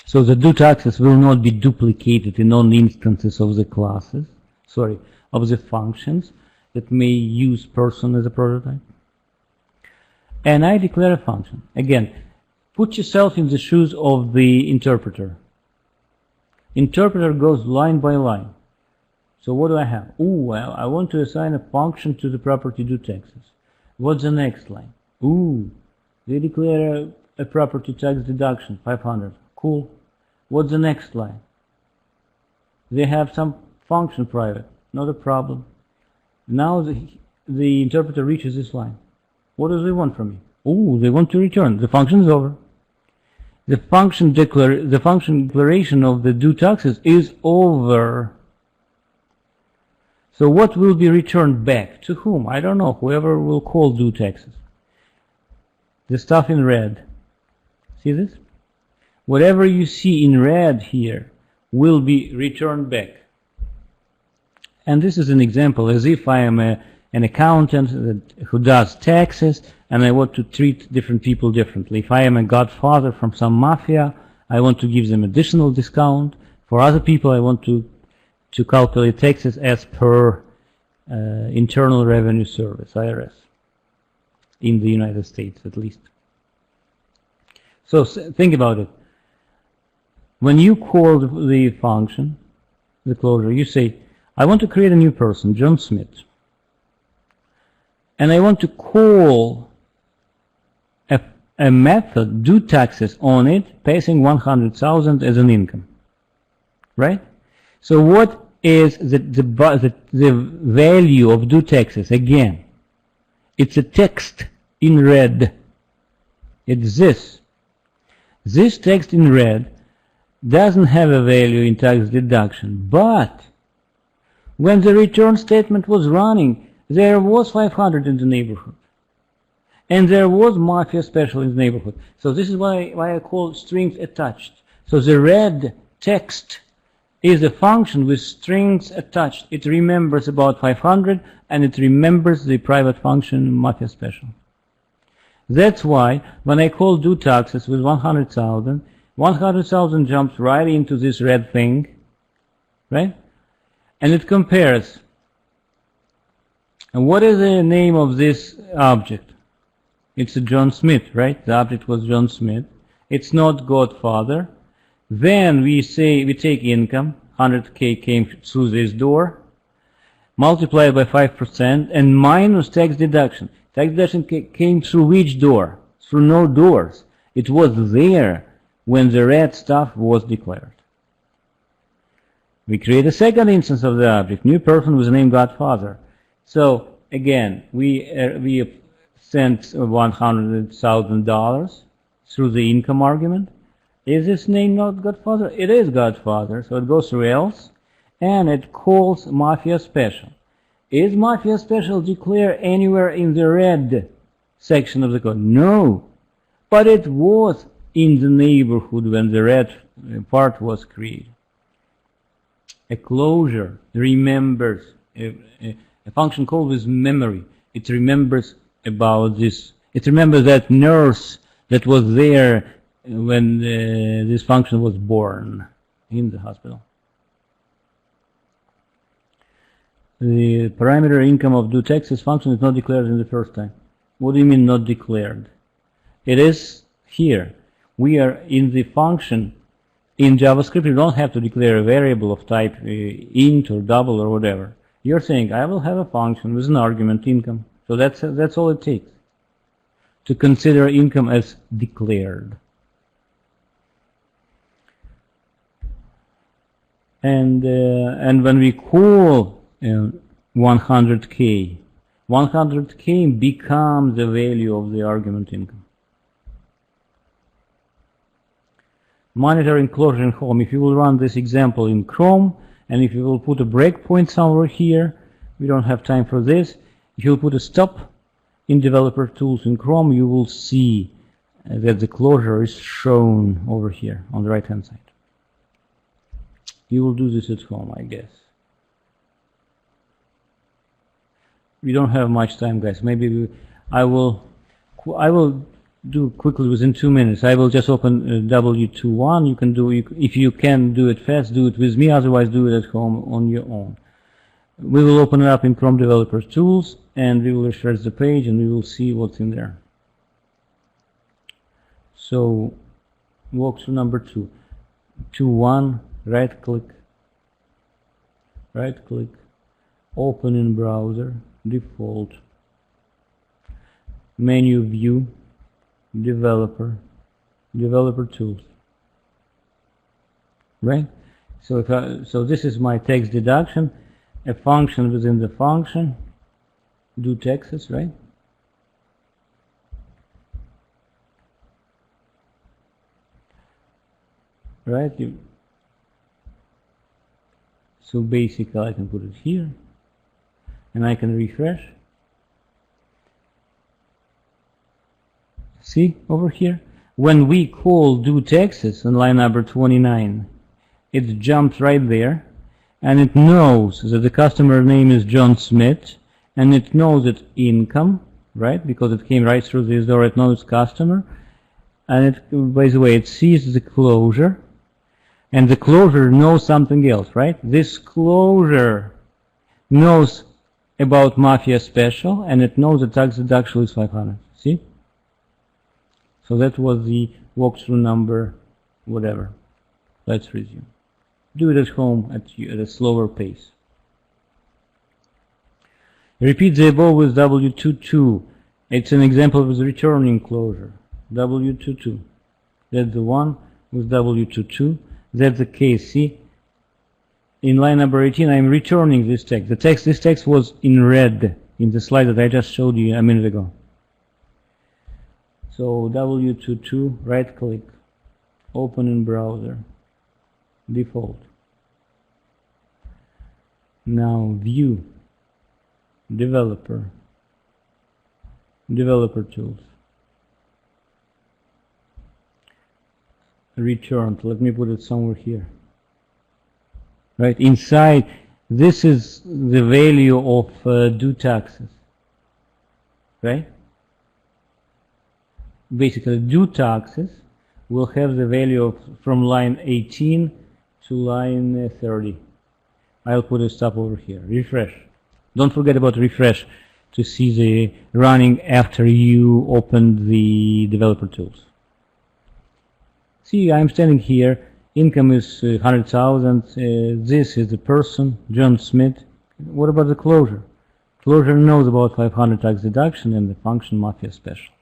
So the due taxes will not be duplicated in all instances of the classes, of the functions that may use person as a prototype. And I declare a function. Again, put yourself in the shoes of the interpreter. Interpreter goes line by line. So what do I have? Well, I want to assign a function to the property due taxes. What's the next line? They declare a property tax deduction, 500. Cool. What's the next line? They have some function private. Not a problem. Now the interpreter reaches this line. What do they want from me? They want to return. The function is over. The function declaration of the due taxes is over. So what will be returned back? To whom? I don't know. Whoever will call due taxes. The stuff in red. See this? Whatever you see in red here will be returned back. And this is an example as if I am an accountant who does taxes and I want to treat different people differently. If I am a godfather from some mafia, I want to give them additional discount. For other people, I want to calculate taxes as per Internal Revenue Service, IRS, in the United States at least. So think about it. When you call the function, the closure, you say, I want to create a new person, John Smith, and I want to call a method, due taxes on it, passing 100,000 as an income, right? So what is the value of due taxes? Again, it's a text in red. It's this. This text in red doesn't have a value in tax deduction, but when the return statement was running, there was 500 in the neighborhood. And there was mafia special in the neighborhood. So this is why I call strings attached. So the red text is a function with strings attached. It remembers about 500 and it remembers the private function mafia special. That's why when I call do taxes with 100,000, 100,000 jumps right into this red thing, right? And it compares. And what is the name of this object? It's a John Smith, right? The object was John Smith. It's not Godfather. Then we say, we take income, 100K came through this door, multiply by 5%, and minus tax deduction. Tax deduction came through which door? Through no doors. It was there when the red stuff was declared. We create a second instance of the object, new person with the name Godfather. So again, we sent $100,000 through the income argument. Is this name not Godfather? It is Godfather, so it goes through else, and it calls Mafia Special. Is Mafia Special declared anywhere in the red section of the code? No, but it was in the neighborhood when the red part was created. A closure remembers, a function called with memory. It remembers about this. It remembers that nurse that was there when this function was born in the hospital. The parameter income of do taxes function is not declared in the first time. What do you mean not declared? It is here. We are in the function. In JavaScript, you don't have to declare a variable of type int or double or whatever. You're saying, I will have a function with an argument income. So that's all it takes to consider income as declared. And when we call 100K, 100K becomes the value of the argument income. Monitoring closure in home. If you will run this example in Chrome, and if you will put a breakpoint somewhere here, we don't have time for this. If you will put a stop in developer tools in Chrome, you will see that the closure is shown over here on the right hand side. You will do this at home, I guess. We don't have much time, guys. Maybe I will do quickly within 2 minutes. I will just open W21. You can do, if you can do it fast, do it with me. Otherwise, do it at home on your own. We will open it up in Chrome Developer Tools, and we will refresh the page, and we will see what's in there. So, walkthrough number 2. 2.1. Right click, open in browser, default, menu view, developer tools. Right? So so this is my tax deduction, a function within the function, do taxes, right? Right? So basically I can put it here, and I can refresh. See over here? When we call do taxes on line number 29, it jumps right there, and it knows that the customer name is John Smith, and it knows it's income, right? Because it came right through this door, it knows customer, and it, by the way, it sees the closure. And the closure knows something else, right? This closure knows about Mafia Special, and it knows the tax deduction is 500. See? So that was the walkthrough number, whatever. Let's resume. Do it at home at a slower pace. Repeat the above with W22. It's an example with returning closure. W22. That's the one with W22. That's the case. See, in line number 18, I'm returning this text. This text was in red in the slide that I just showed you a minute ago. So W22, right click, open in browser, default. Now view, developer tools. Returned. Let me put it somewhere here. Right inside, this is the value of do taxes. Right? basically do taxes will have the value of from line 18 to line 30. I'll put a stop over here. Refresh. Don't forget about refresh to see the running after you open the developer tools. See, I'm standing here. Income is 100,000. This is the person, John Smith. What about the closure? Closure knows about 500 tax deduction and the function mafia special.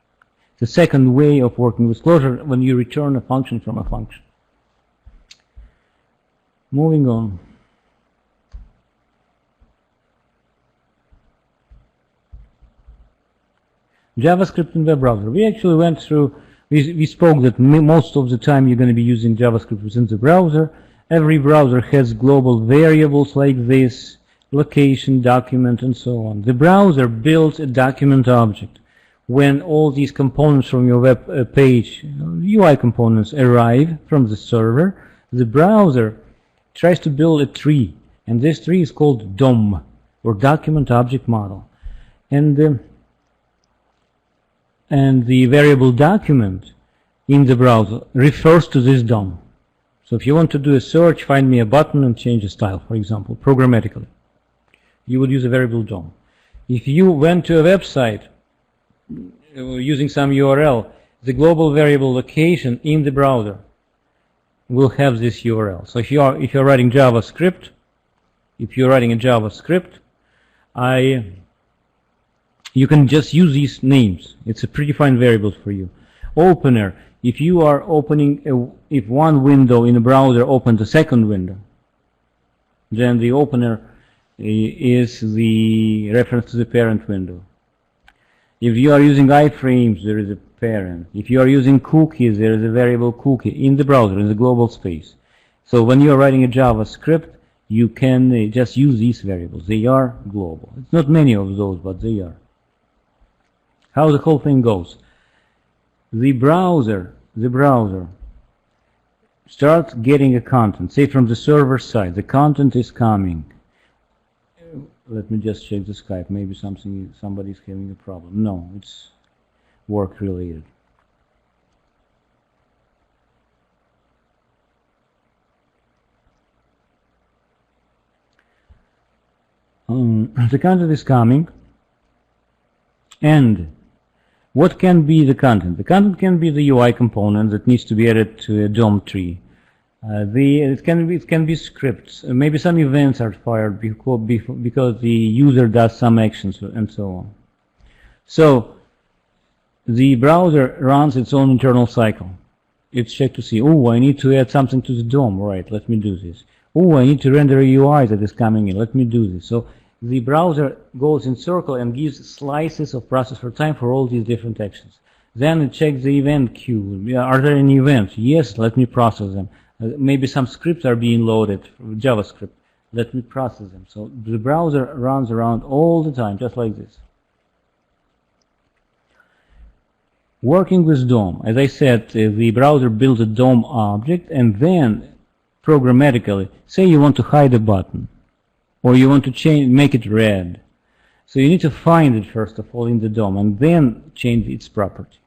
The second way of working with closure when you return a function from a function. Moving on. JavaScript in web browser. We actually went through, we spoke that most of the time you're going to be using JavaScript within the browser. Every browser has global variables like this, location, document, and so on. The browser builds a document object. When all these components from your web page, UI components, arrive from the server, the browser tries to build a tree, and this tree is called DOM, or Document Object Model. And the variable document in the browser refers to this DOM. So if you want to do a search, find me a button and change the style, for example, programmatically, you would use a variable DOM. If you went to a website using some URL, the global variable location in the browser will have this URL. So if you're writing JavaScript, you can just use these names. It's a predefined variable for you. Opener, if you are opening, if one window in a browser opens a second window, then the opener is the reference to the parent window. If you are using iframes, there is a parent. If you are using cookies, there is a variable cookie in the browser, in the global space. So when you are writing a JavaScript, you can just use these variables. They are global. It's not many of those, but they are. How the whole thing goes. The browser starts getting a content, say from the server side. The content is coming. Let me just check the Skype. Maybe somebody's having a problem. No, it's work related. The content is coming, and what can be the content? The content can be the UI component that needs to be added to a DOM tree. It can be scripts. Maybe some events are fired because the user does some actions and so on. So the browser runs its own internal cycle. It's checked to see, oh, I need to add something to the DOM. Right, let me do this. Oh, I need to render a UI that is coming in. Let me do this. So the browser goes in circle and gives slices of processor time for all these different actions. Then it checks the event queue. Are there any events? Yes, let me process them. Maybe some scripts are being loaded, JavaScript. Let me process them. So the browser runs around all the time, just like this. Working with DOM, as I said, the browser builds a DOM object, and then programmatically, say you want to hide a button, or you want to make it red. So you need to find it first of all in the DOM, and then change its property.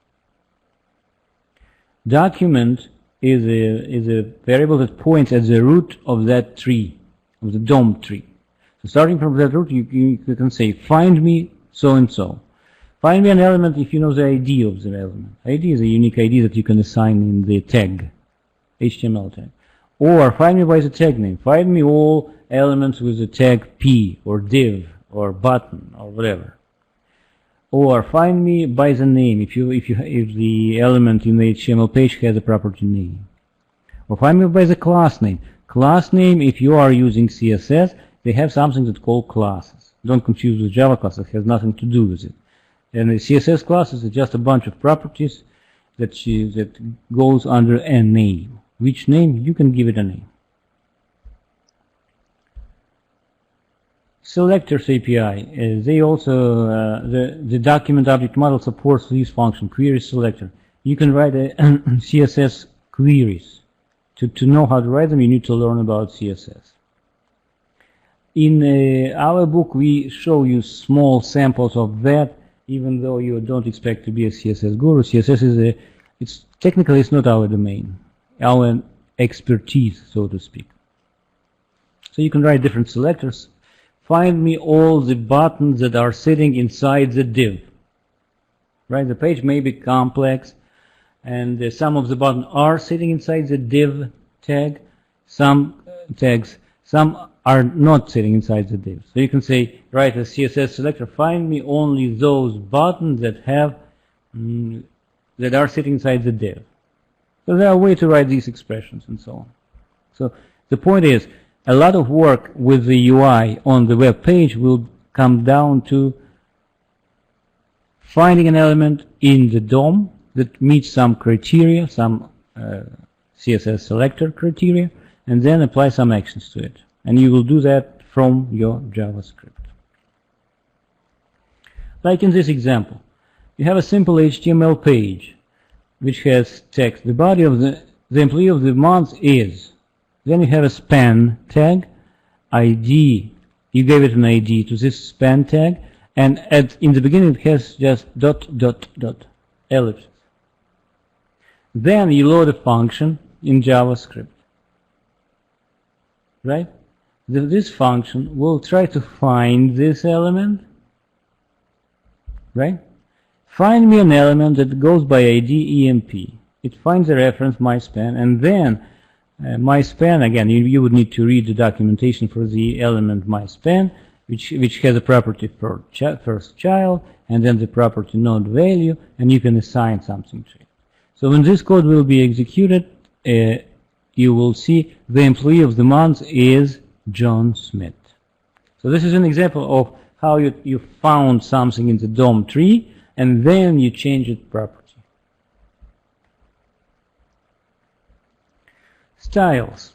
Document is a variable that points at the root of that tree, of the DOM tree. So starting from that root, you can say, find me so-and-so. Find me an element if you know the ID of the element. ID is a unique ID that you can assign in the tag, HTML tag. Or find me by the tag name. Find me all elements with the tag P, or div, or button, or whatever. Or find me by the name if the element in the HTML page has a property name. Or find me by the class name. Class name, if you are using CSS, they have something that's called classes. Don't confuse with Java class, it has nothing to do with it. And the CSS classes is just a bunch of properties that goes under a name. Which name? You can give it a name. Selectors API, they also, the document object model supports this function, query selector. You can write a CSS queries. To know how to write them, you need to learn about CSS. In our book, we show you small samples of that. even though you don't expect to be a CSS guru. CSS is it's technically it's not our domain, our expertise, so to speak. So you can write different selectors. Find me all the buttons that are sitting inside the div. Right, the page may be complex, and some of the buttons are sitting inside the div tag. Some tags, some are not sitting inside the div. So you can say, write a CSS selector, find me only those buttons that have that are sitting inside the div. So there are ways to write these expressions and so on. So the point is, a lot of work with the UI on the web page will come down to finding an element in the DOM that meets some criteria, some CSS selector criteria, and then apply some actions to it. And you will do that from your JavaScript. Like in this example, you have a simple HTML page which has text. The body of the employee of the month is. Then you have a span tag, ID. You gave it an ID to this span tag, and in the beginning it has just ... ellipses. Then you load a function in JavaScript. Right? This function will try to find this element. Right? Find me an element that goes by ID EMP. It finds a reference, my span, and then my span, again, you would need to read the documentation for the element my span, which has a property for first child, and then the property node value, and you can assign something to it. So when this code will be executed, you will see the employee of the month is John Smith. So this is an example of how you found something in the DOM tree, and then you change its property. Styles.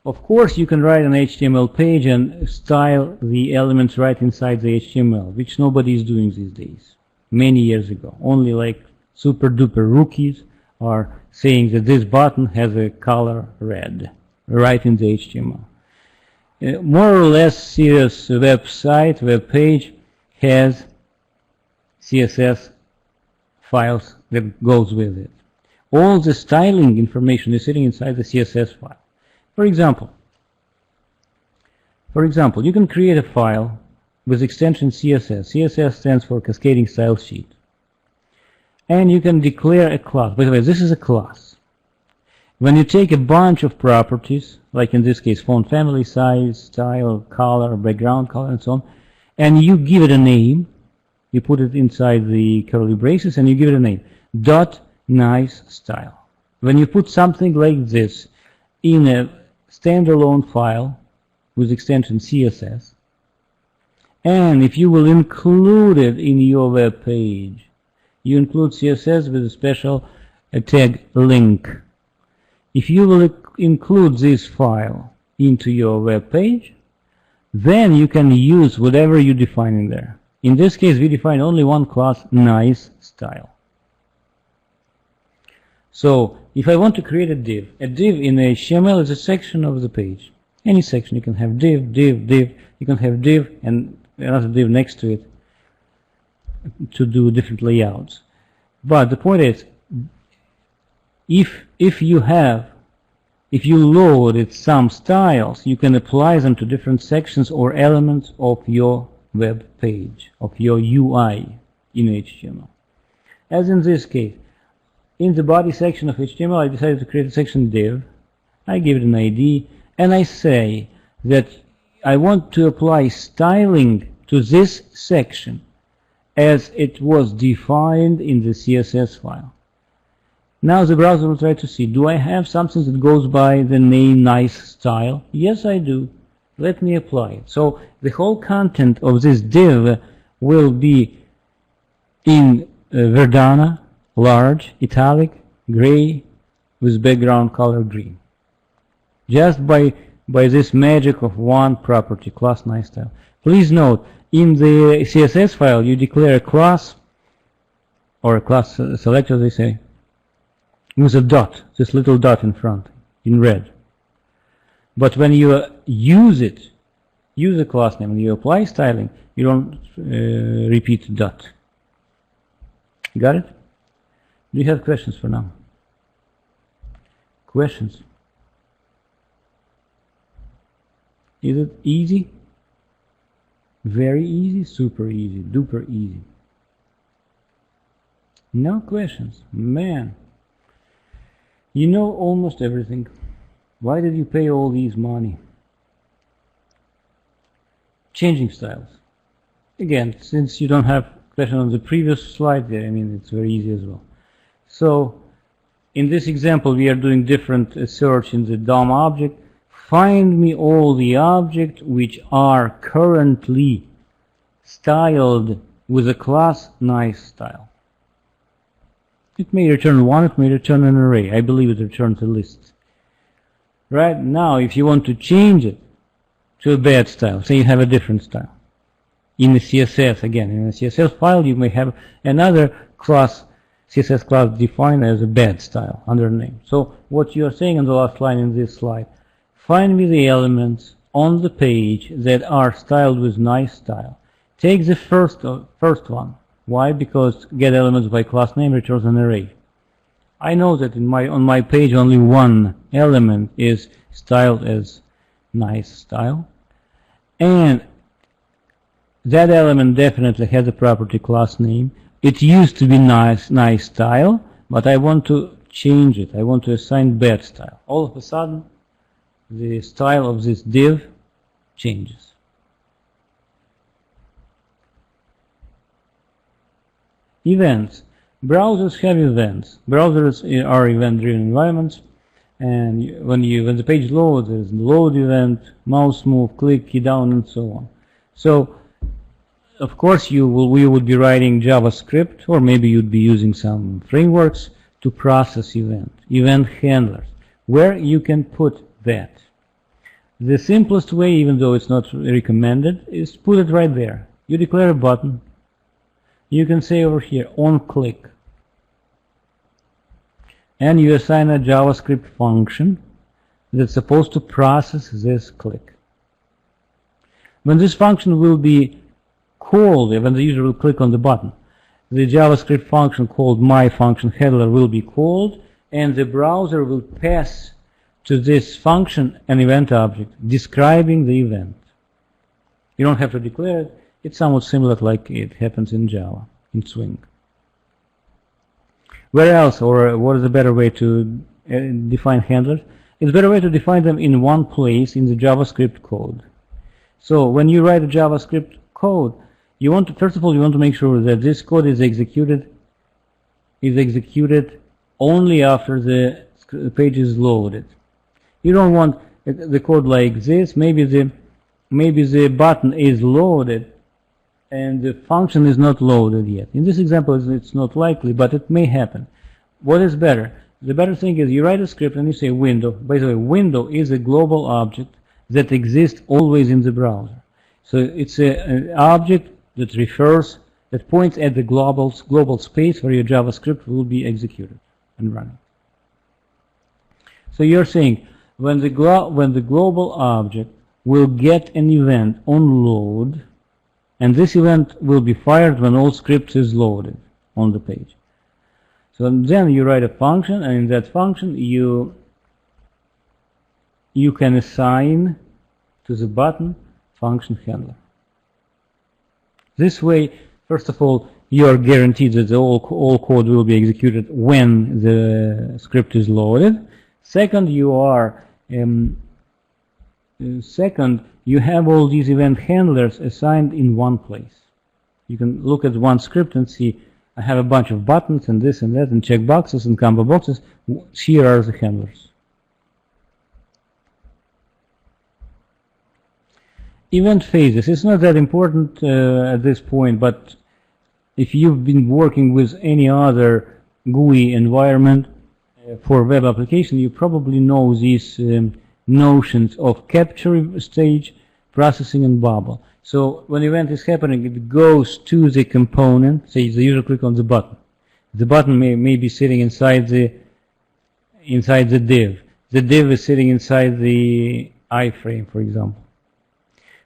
Of course, you can write an HTML page and style the elements right inside the HTML, which nobody is doing these days. Many years ago, only like super duper rookies are saying that this button has a color red right in the HTML. More or less serious website, web page has CSS files that goes with it. All the styling information is sitting inside the CSS file. For example, you can create a file with extension CSS. CSS stands for Cascading Style Sheet. And you can declare a class. By the way, this is a class. When you take a bunch of properties, like in this case, font family, size, style, color, background color, and so on, and you give it a name, you put it inside the curly braces, and you give it a name, .nice style. When you put something like this in a standalone file with extension CSS, and if you will include it in your web page, you include CSS with a special tag link. If you will include this file into your web page, then you can use whatever you define in there. In this case, we define only one class, nice style. So if I want to create a div in HTML is a section of the page. Any section. You can have div, div, div. You can have div and another div next to it to do different layouts. But the point is, if you load some styles, you can apply them to different sections or elements of your web page, of your UI in HTML. As in this case, in the body section of HTML, I decided to create a section div. I give it an ID, and I say that I want to apply styling to this section as it was defined in the CSS file. Now the browser will try to see, do I have something that goes by the name nice style? Yes, I do. Let me apply it. So the whole content of this div will be in Verdana, large, italic, gray, with background color green. Just by this magic of one property, class nice style. Please note, in the CSS file, you declare a class, or a class selector, they say, with a dot, this little dot in front, in red. But when you use the class name, when you apply styling, you don't repeat the dot. Got it? Do you have questions for now? Questions? Is it easy? Very easy? Super easy? Duper easy? No questions? Man, you know almost everything. Why did you pay all these money? Changing styles. Again, since you don't have question on the previous slide there, I mean, it's very easy as well. So, in this example, we are doing different search in the DOM object. Find me all the objects which are currently styled with a class nice style. It may return one, it may return an array. I believe it returns a list. Right now, if you want to change it to a bad style, say you have a different style. In the CSS, again, in a CSS file, you may have another class, CSS class defined as a bad style under name. So what you are saying in the last line in this slide, find me the elements on the page that are styled with nice style. Take the first one. Why? Because get elements by class name returns an array. I know that on my page only one element is styled as nice style, and that element definitely has a property class name. It used to be nice style, but I want to change it. I want to assign bad style. All of a sudden, the style of this div changes. Events. Browsers have events. Browsers are event-driven environments, and when the page loads, there's load event, mouse move, click, key down, and so on. So, of course, we would be writing JavaScript, or maybe you'd be using some frameworks to process event handlers, where you can put that. The simplest way, even though it's not recommended, is put it right there. You declare a button. You can say over here, on click. And you assign a JavaScript function that's supposed to process this click. When this function will be called, when the user will click on the button, the JavaScript function called myFunctionHandler will be called, and the browser will pass to this function an event object describing the event. You don't have to declare it. It's somewhat similar like it happens in Java, in Swing. Where else, or what is a better way to define handlers? It's a better way to define them in one place in the JavaScript code. So when you write a JavaScript code, first of all, you want to make sure that this code is executed only after the page is loaded. You don't want the code like this. Maybe the button is loaded and the function is not loaded yet. In this example, it's not likely, but it may happen. What is better? The better thing is you write a script and you say window. By the way, window is a global object that exists always in the browser. So it's an object that points at the global space where your JavaScript will be executed and running. So you're saying when the global object will get an event on load, and this event will be fired when all script is loaded on the page. So then you write a function, and in that function you can assign to the button function handler. This way, first of all, you are guaranteed that all code will be executed when the script is loaded. Second, you have all these event handlers assigned in one place. You can look at one script and see, I have a bunch of buttons and this and that and checkboxes and combo boxes. Here are the handlers. Event phases. It's not that important at this point, but if you've been working with any other GUI environment for web application, you probably know these notions of capture stage, processing, and bubble. So when event is happening, it goes to the component. Say the user click on the button. The button may be sitting inside the div. The div is sitting inside the iframe, for example.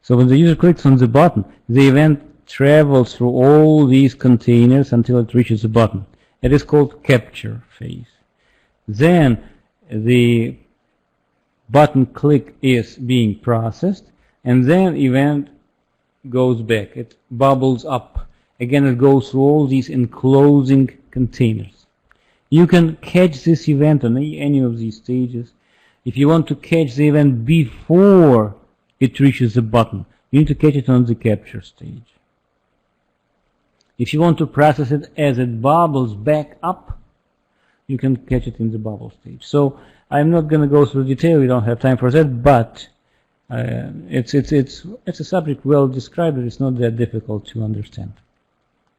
So when the user clicks on the button, the event travels through all these containers until it reaches a button. It is called capture phase. Then the button click is being processed, and then event goes back. It bubbles up. Again, it goes through all these enclosing containers. You can catch this event on any of these stages. If you want to catch the event before it reaches the button, you need to catch it on the capture stage. If you want to process it as it bubbles back up, you can catch it in the bubble stage. So I'm not going to go through detail. We don't have time for that, but it's a subject well described, but it's not that difficult to understand.